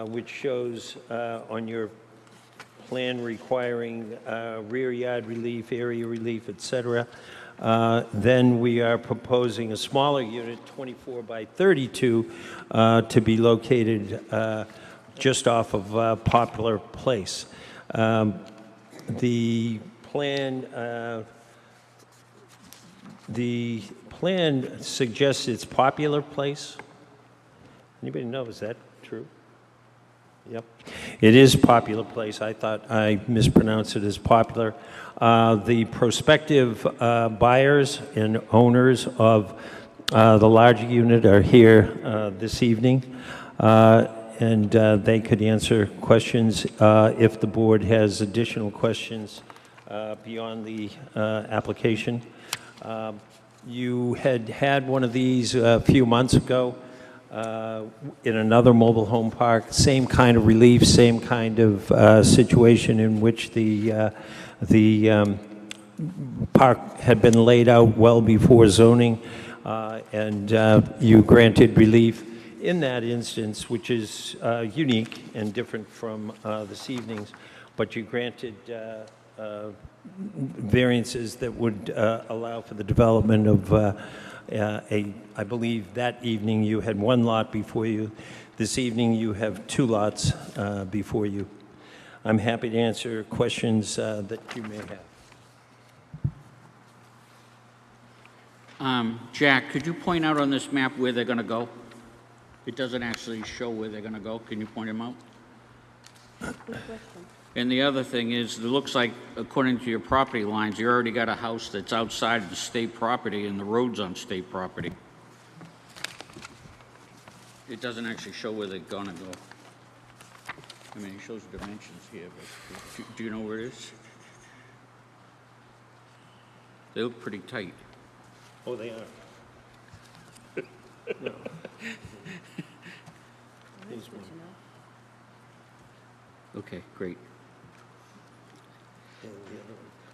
S6: which shows on your plan requiring rear yard relief, area relief, et cetera. Then we are proposing a smaller unit, 24 by 32, to be located just off of Poplar Place. The plan suggests it's Popular Place. Anybody know, is that true? Yep. It is Popular Place. I thought I mispronounced it as Popular. The prospective buyers and owners of the larger unit are here this evening, and they could answer questions if the board has additional questions beyond the application. You had one of these a few months ago in another mobile home park, same kind of relief, same kind of situation in which the park had been laid out well before zoning, and you granted relief in that instance, which is unique and different from this evening's, but you granted variances that would allow for the development of I believe that evening you had one lot before you. This evening you have two lots before you. I'm happy to answer questions that you may have.
S9: Jack, could you point out on this map where they're going to go? It doesn't actually show where they're going to go. Can you point them out?
S1: Good question.
S9: And the other thing is, it looks like, according to your property lines, you already got a house that's outside of the state property and the road's on state property. It doesn't actually show where they're going to go. I mean, it shows dimensions here, but do you know where it is? They look pretty tight.
S6: Oh, they are. No. Here's one.
S9: Okay, great.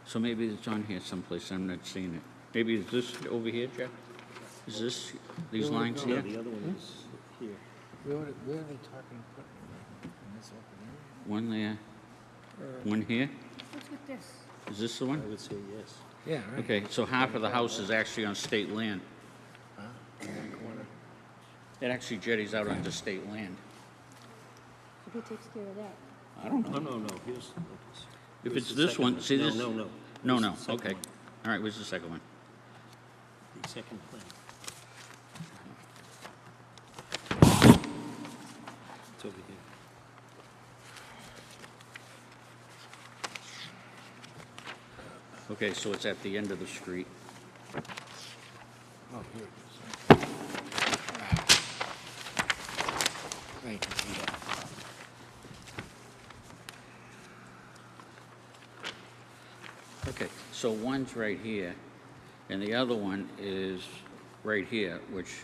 S9: So maybe it's on here someplace, I'm not seeing it. Maybe is this over here, Jeff? Is this, these lines
S6: No,
S9: here?
S6: the other one is here.
S3: Where are they talking about? In this open area?
S9: One there, one here?
S1: What's with this?
S9: Is this the
S6: I
S9: one?
S6: would say yes.
S3: Yeah, right.
S9: Okay, so half of the house is actually on state land. It actually jetties out onto state land.
S1: So who takes care of that?
S9: I don't know.
S6: No, here's.
S9: If
S6: here's
S9: it's
S6: the
S9: this
S6: second
S9: one, see this?
S6: No.
S9: No,
S6: Here's
S9: no,
S6: the second
S9: okay.
S6: one.
S9: All right, where's the second one?
S6: The second plan. It's over here.
S9: Okay, so it's at the end of the street.
S3: Oh, here it is. Thank you.
S9: Okay, so one's right here, and the other one is right here, which,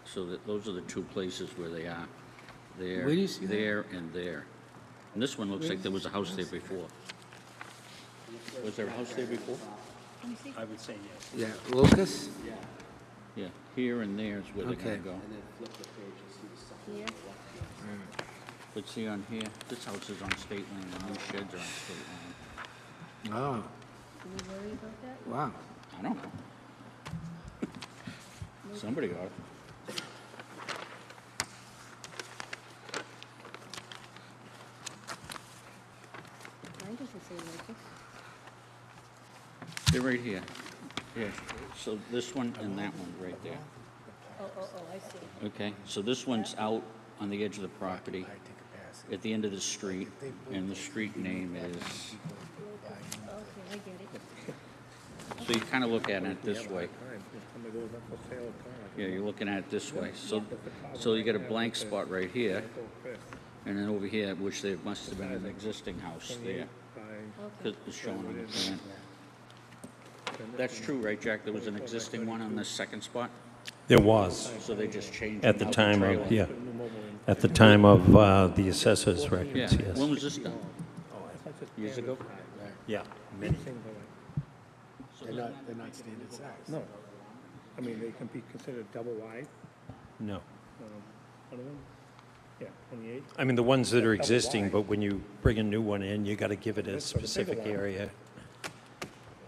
S9: so that those are the two places where they are. There,
S3: Where do you see that?
S9: there, and there. And this one looks like there was a house there before. Was there a house there before?
S6: I would say yes.
S3: Yeah, Lucas?
S9: Yeah, here and there is where they're gonna
S3: Okay.
S9: go.
S1: Here?
S9: But see on here, this house is on state land, and these sheds are on state land.
S3: Oh,
S1: Do we worry about that?
S3: wow.
S9: I don't know. Somebody ought.
S1: Mine doesn't say Lucas.
S9: They're right here. Yeah, so this one and that one right there.
S1: Oh, I see.
S9: Okay, so this one's out on the edge of the property, at the end of the street, and the street name is,
S1: Okay, I get it.
S9: so you kind of look at it this way. Yeah, you're looking at it this way. So you get a blank spot right here, and then over here, which there must have been an existing house there. That is shown on the plan. That's true, right, Jack? There was an existing one on the second spot?
S6: There was,
S9: So they just changed
S6: at the
S9: out
S6: time
S9: trailer.
S6: of, yeah, at the time of the assessor's records,
S9: Yeah.
S6: yes.
S9: When was this done? Years ago?
S6: Yeah, many.
S2: They're not standard size.
S8: No. I mean, they can be considered double wide.
S6: No.
S8: One of them? Yeah, 28.
S6: I mean, the ones that are
S8: Double
S6: existing,
S8: wide.
S6: but when you bring a new one in, you got to give it a
S8: This was a bigger
S6: specific
S8: one.
S6: area.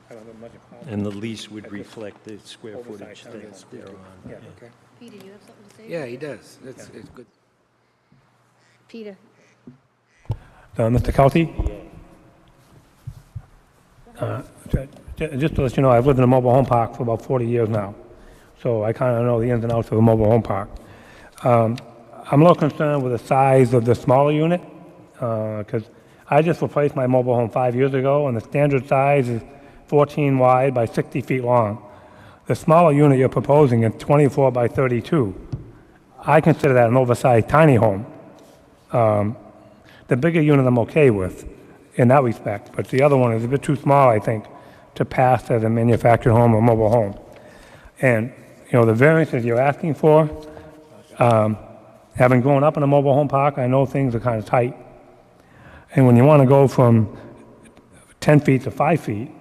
S8: I don't know much about
S6: And the lease would reflect the square
S8: Oversized
S6: footage
S8: house.
S6: that they're on.
S8: Yeah.
S6: yeah.
S1: Peter, you have something to say?
S3: Yeah, he does. It's good.
S1: Peter,
S8: Mr. Kelty? Just to let you know, I've lived in a mobile home park for about 40 years now, so I kind of know the ins and outs of a mobile home park. I'm a little concerned with the size of the smaller unit, because I just replaced my mobile home 5 years ago, and the standard size is 14 wide by 60 feet long. The smaller unit you're proposing is 24 by 32. I consider that an oversized tiny home. The bigger unit I'm okay with in that respect, but the other one is a bit too small, I think, to pass as a manufactured home or mobile home. And, you know, the variances you're asking for, having grown up in a mobile home park, I know things are kind of tight. And when you want to go from 10 feet to 5 feet,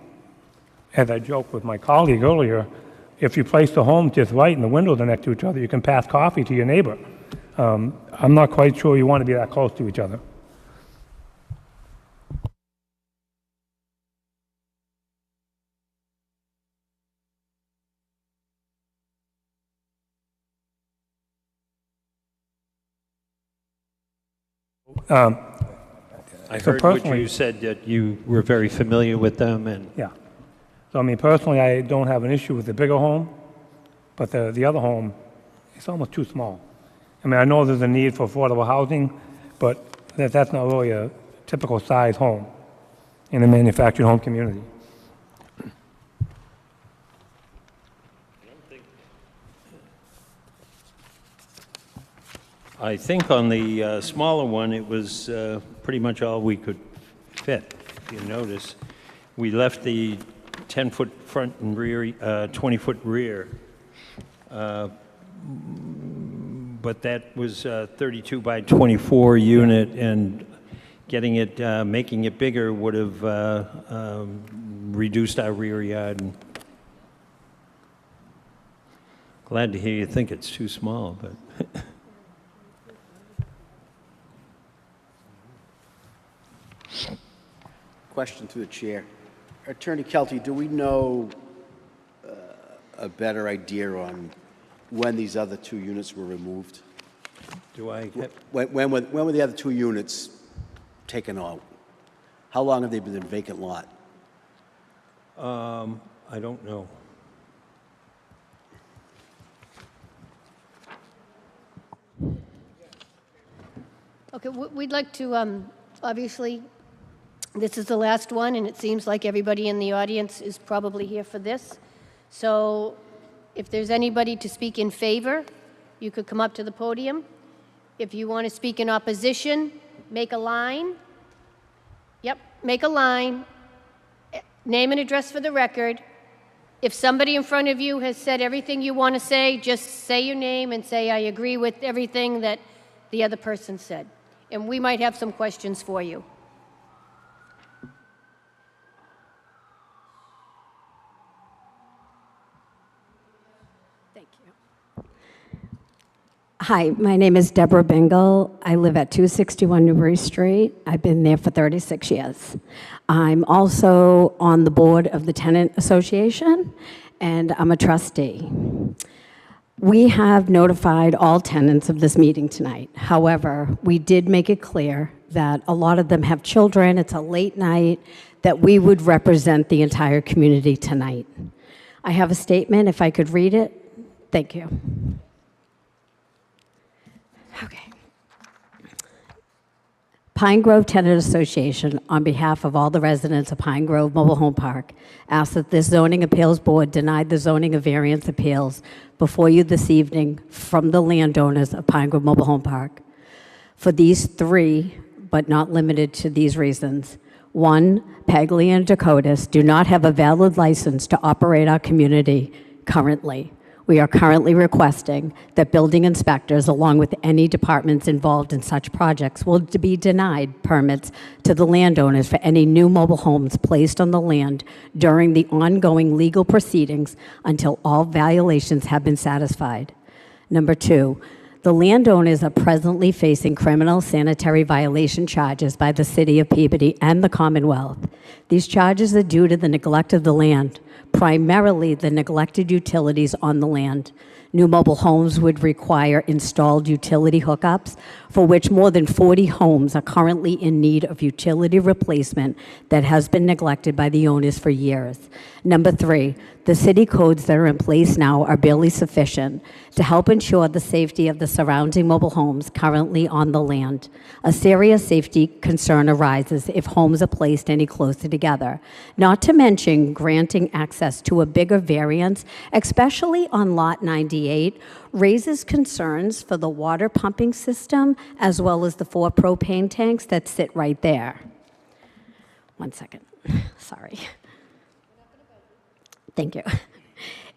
S8: as I joked with my colleague earlier, if you place the home just right and the windows are next to each other, you can pass coffee to your neighbor. I'm not quite sure you want to be that close to each other.
S6: I
S8: So
S6: heard what
S8: personally-
S6: you said, that you were very familiar with them, and
S8: Yeah. So, I mean, personally, I don't have an issue with the bigger home, but the other home, it's almost too small. I mean, I know there's a need for affordable housing, but that's not really a typical size home in a manufactured home community.
S6: I think on the smaller one, it was pretty much all we could fit, if you notice. We left the 10-foot front and rear, 20-foot rear, but that was 32 by 24 unit, and getting it, making it bigger would have reduced our rear yard. And glad to hear you think it's too small, but...
S2: Question to the chair. Attorney Kelty, do we know a better idea on when these other two units were removed?
S6: Do I have...
S2: When were the other two units taken out? How long have they been in vacant lot?
S6: I don't know.
S1: okay, we'd like to, obviously, this is the last one, and it seems like everybody in the audience is probably here for this. So if there's anybody to speak in favor, you could come up to the podium. If you want to speak in opposition, make a line. Yep, make a line. Name and address for the record. If somebody in front of you has said everything you want to say, just say your name and say, I agree with everything that the other person said. And we might have some questions for you.
S10: Thank you. Hi, my name is Deborah Bingle. I live at 261 Newbury Street. I've been there for 36 years. I'm also on the board of the Tenant Association, and I'm a trustee. We have notified all tenants of this meeting tonight. However, we did make it clear that a lot of them have children, it's a late night, that we would represent the entire community tonight. I have a statement, if I could read it. Thank you. Okay. Pine Grove Tenant Association, on behalf of all the residents of Pine Grove Mobile Home Park, asks that this zoning appeals board deny the zoning of variance appeals before you this evening from the landowners of Pine Grove Mobile Home Park for these three, but not limited to these reasons. One, Peggley and Dakotas do not have a valid license to operate our community currently. We are currently requesting that building inspectors, along with any departments involved in such projects, will be denied permits to the landowners for any new mobile homes placed on the land during the ongoing legal proceedings until all violations have been satisfied. Number two, the landowners are presently facing criminal sanitary violation charges by the City of Peabody and the Commonwealth. These charges are due to the neglect of the land, primarily the neglected utilities on the land. New mobile homes would require installed utility hookups, for which more than 40 homes are currently in need of utility replacement that has been neglected by the owners for years. Number three, the city codes that are in place now are barely sufficient to help ensure the safety of the surrounding mobile homes currently on the land. A serious safety concern arises if homes are placed any closer together, not to mention granting access to a bigger variance, especially on Lot 98, raises concerns for the water pumping system as well as the 4 propane tanks that sit right there. One second, sorry. Thank you.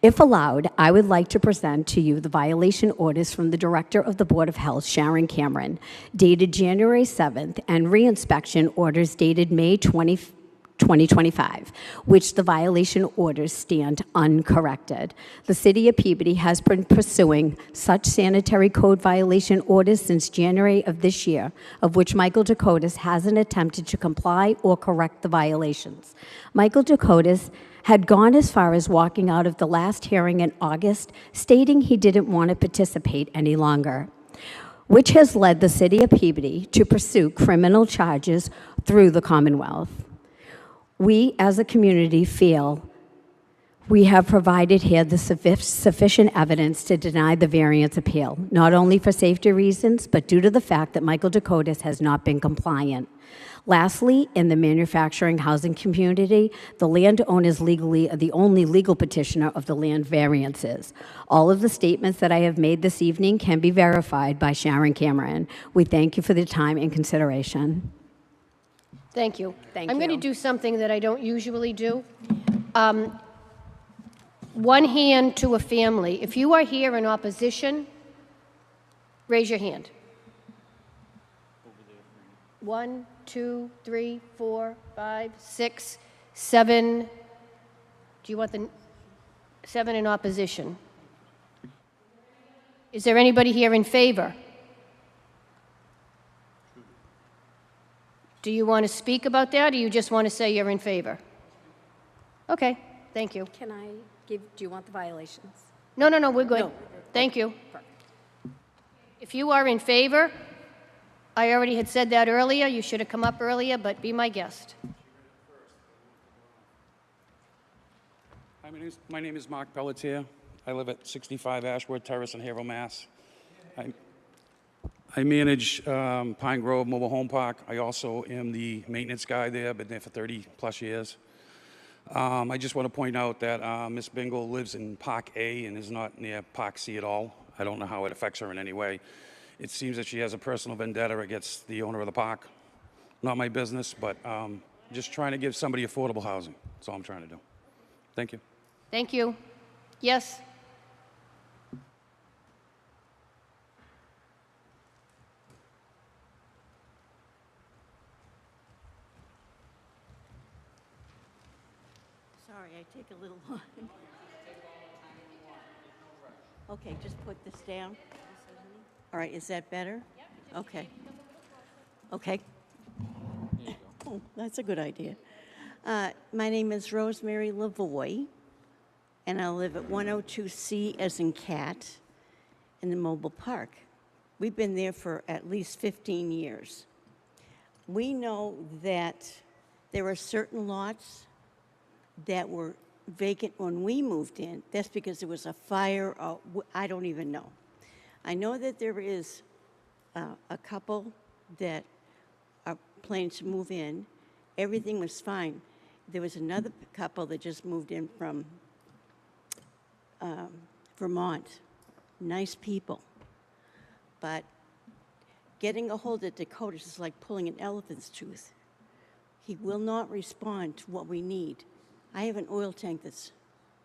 S10: If allowed, I would like to present to you the violation orders from the Director of the Board of Health, Sharon Cameron, dated January 7th, and reinspection orders dated May 2025, which the violation orders stand uncorrected. The City of Peabody has been pursuing such sanitary code violation orders since January of this year, of which Michael Dakotas hasn't attempted to comply or correct the violations. Michael Dakotas had gone as far as walking out of the last hearing in August, stating he didn't want to participate any longer, which has led the City of Peabody to pursue criminal charges through the Commonwealth. We, as a community, feel we have provided here the sufficient evidence to deny the variance appeal, not only for safety reasons, but due to the fact that Michael Dakotas has not been compliant. Lastly, in the manufacturing housing community, the landowners legally are the only legal petitioner of the land variances. All of the statements that I have made this evening can be verified by Sharon Cameron. We thank you for the time and consideration.
S1: Thank you.
S10: Thank
S1: I'm going to
S10: you.
S1: do something that I don't usually do. One hand to a family. If you are here in opposition, raise your hand. 1, 2, 3, 4, 5, 6, 7. Do you want the 7 in opposition? Is there anybody here in favor? Do you want to speak about that, or you just want to say you're in favor? Okay, thank you.
S10: Can I give, do you want the violations?
S1: No, we're good.
S10: No.
S1: Thank you. If you are in favor, I already had said that earlier, you should have come up earlier, but be my guest.
S11: Hi, my name is Mark Pelletier. I live at 65 Ashworth Terrace in Haverhill, Mass. I manage Pine Grove Mobile Home Park. I also am the maintenance guy there. I've been there for 30 plus years. I just want to point out that Ms. Bingle lives in Park A and is not near Park C at all. I don't know how it affects her in any way. It seems that she has a personal vendetta against the owner of the park. Not my business, but just trying to give somebody affordable housing. That's all I'm trying to do. Thank you.
S1: Thank you. Yes?
S12: Sorry, I take a little while. Okay, just put this down. All right, is that better? Okay. Okay. Oh, that's a good idea. My name is Rosemary Lavoie, and I live at 102C as in cat in the mobile park. We've been there for at least 15 years. We know that there are certain lots that were vacant when we moved in. That's because there was a fire, or I don't even know. I know that there is a couple that are planning to move in. Everything was fine. There was another couple that just moved in from Vermont. Nice people. But getting a hold of Dakota is like pulling an elephant's tooth. He will not respond to what we need. I have an oil tank that's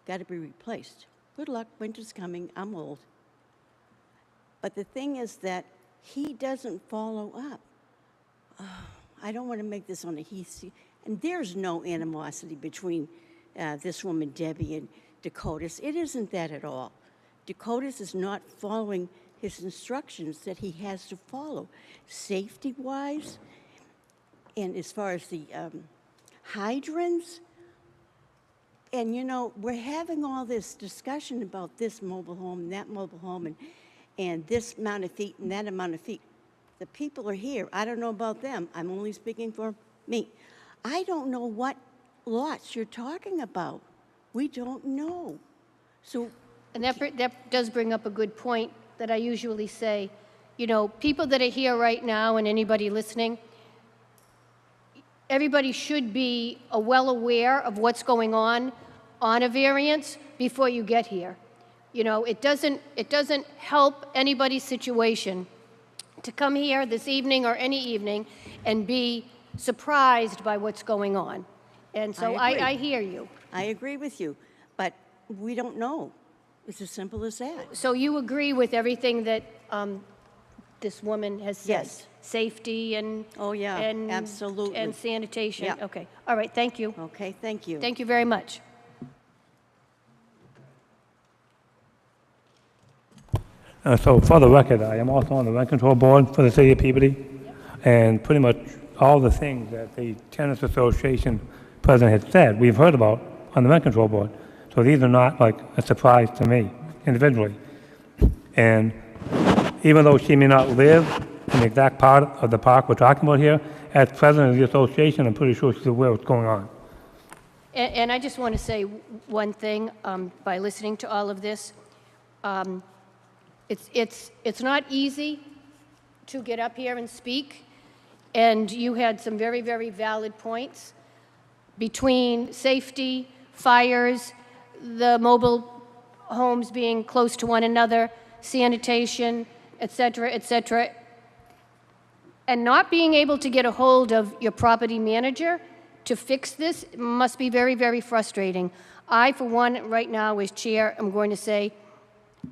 S12: got to be replaced. Good luck, winter's coming, I'm old. But the thing is that he doesn't follow up. I don't want to make this on a and there's no animosity between this woman, Debbie, and Dakotas. It isn't that at all. Dakotas is not following his instructions that he has to follow, safety-wise, and as far as the hydrants. And, you know, we're having all this discussion about this mobile home and that mobile home and this amount of feet and that amount of feet. The people are here. I don't know about them. I'm only speaking for me. I don't know what lots you're talking about. We don't know. So,
S1: And that does bring up a good point that I usually say. You know, people that are here right now and anybody listening, everybody should be well aware of what's going on a variance before you get here. You know, it doesn't help anybody's situation to come here this evening or any evening and be surprised by what's going on. And so I hear you.
S12: I agree with you, but we don't know. It's as simple as that.
S1: So you agree with everything that this woman has said?
S12: Yes.
S1: Safety and...
S12: Oh, yeah,
S1: and,
S12: absolutely.
S1: And sanitation?
S12: Yeah.
S1: Okay. All right, thank you.
S12: Okay, thank you.
S1: Thank you very much.
S8: So for the record, I am also on the rent control board for the city of Peabody, and pretty much all the things that the Tenants Association president had said, we've heard about on the rent control board. So these are not like a surprise to me individually. And even though she may not live in the exact part of the park we're talking about here, as president of the association, I'm pretty sure she's aware of what's going on.
S1: And I just want to say one thing by listening to all of this. It's not easy to get up here and speak, and you had some very, very valid points between safety, fires, the mobile homes being close to one another, sanitation, et cetera, and not being able to get a hold of your property manager to fix this must be very, very frustrating. I, for one, right now as chair, am going to say,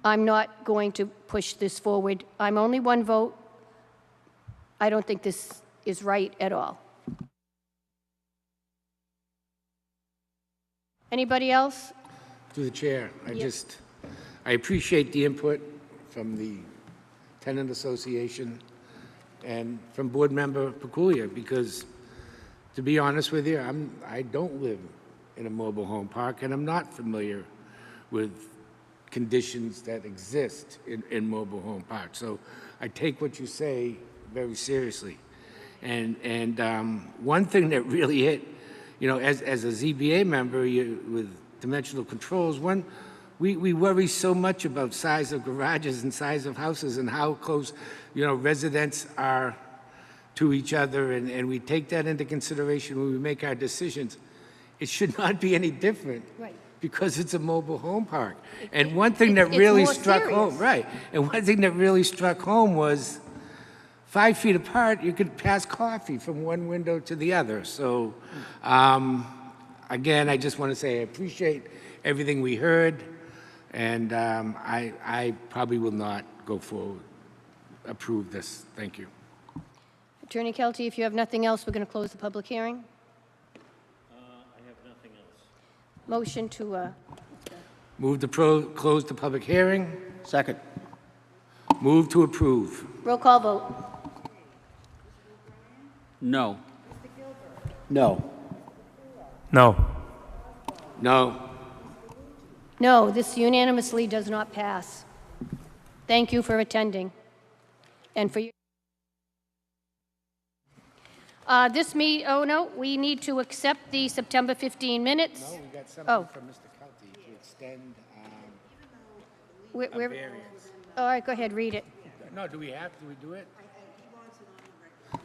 S1: I'm not going to push this forward. I'm only one vote. I don't think this is right at all. Anybody else?
S3: To the chair, I appreciate the input from the Tenant Association and from Board Member Peculiar, because to be honest with you, I don't live in a mobile home park, and I'm not familiar with conditions that exist in mobile home parks. So I take what you say very seriously. And one thing that really hit, you know, as a ZBA member with dimensional controls, we worry so much about size of garages and size of houses and how close, you know, residents are to each other, and we take that into consideration when we make our decisions. It should not be any different.
S1: Right.
S3: Because it's a mobile home park. And one thing that really struck home, right, and one thing that really struck home was 5 feet apart, you could pass coffee from one window to the other. So, again, I just want to say I appreciate everything we heard, and I probably will not go forward, approve this. Thank you.
S1: Attorney Kelty, if you have nothing else, we're going to close the public hearing.
S6: I have nothing else.
S1: Motion to...
S3: Move to close the public hearing.
S2: Second.
S3: Move to approve.
S1: Roll call vote.
S9: No.
S2: No.
S8: No.
S3: No.
S1: No, this unanimously does not pass. Thank you for attending and for your... oh no, we need to accept the September 15 minutes.
S3: No, we got something from Mr. Kelty to extend a variance.
S1: All right, go ahead, read it.
S3: No, do we do it?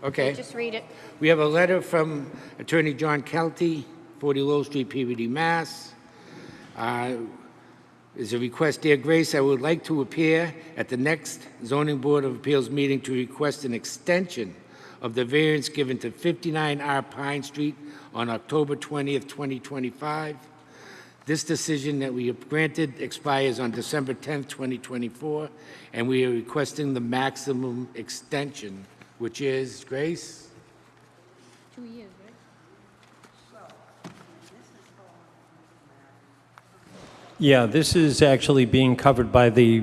S3: Okay.
S1: Just read it.
S3: We have a letter from Attorney John Kelty, 40 Lowell Street, Peabody, Mass. Is a request, Dear Grace, I would like to appear at the next Zoning Board of Appeals meeting to request an extension of the variance given to 59R Pine Street on October 20th, 2025. This decision that we have granted expires on December 10th, 2024, and we are requesting the maximum extension, which is, Grace?
S1: 2 years, right?
S6: Yeah, this is actually being covered by the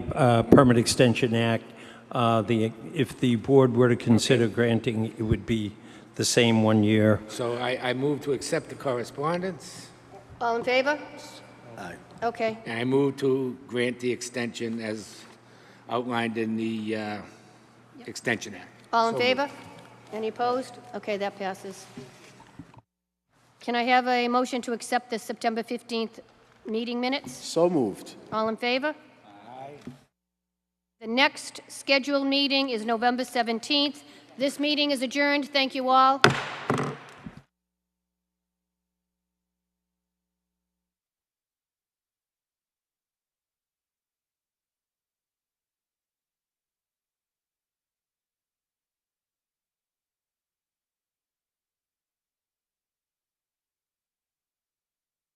S6: Permit Extension Act. If the board were to consider granting, it would be the same 1 year.
S3: So I move to accept the correspondence,
S1: All in favor?
S2: Aye.
S1: Okay.
S3: and I move to grant the extension as outlined in the Extension Act.
S1: All in favor? Any opposed? Okay, that passes. Can I have a motion to accept the September 15th meeting minutes?
S2: So moved.
S1: All in favor? Aye. The next scheduled meeting is November 17th. This meeting is adjourned. Thank you all.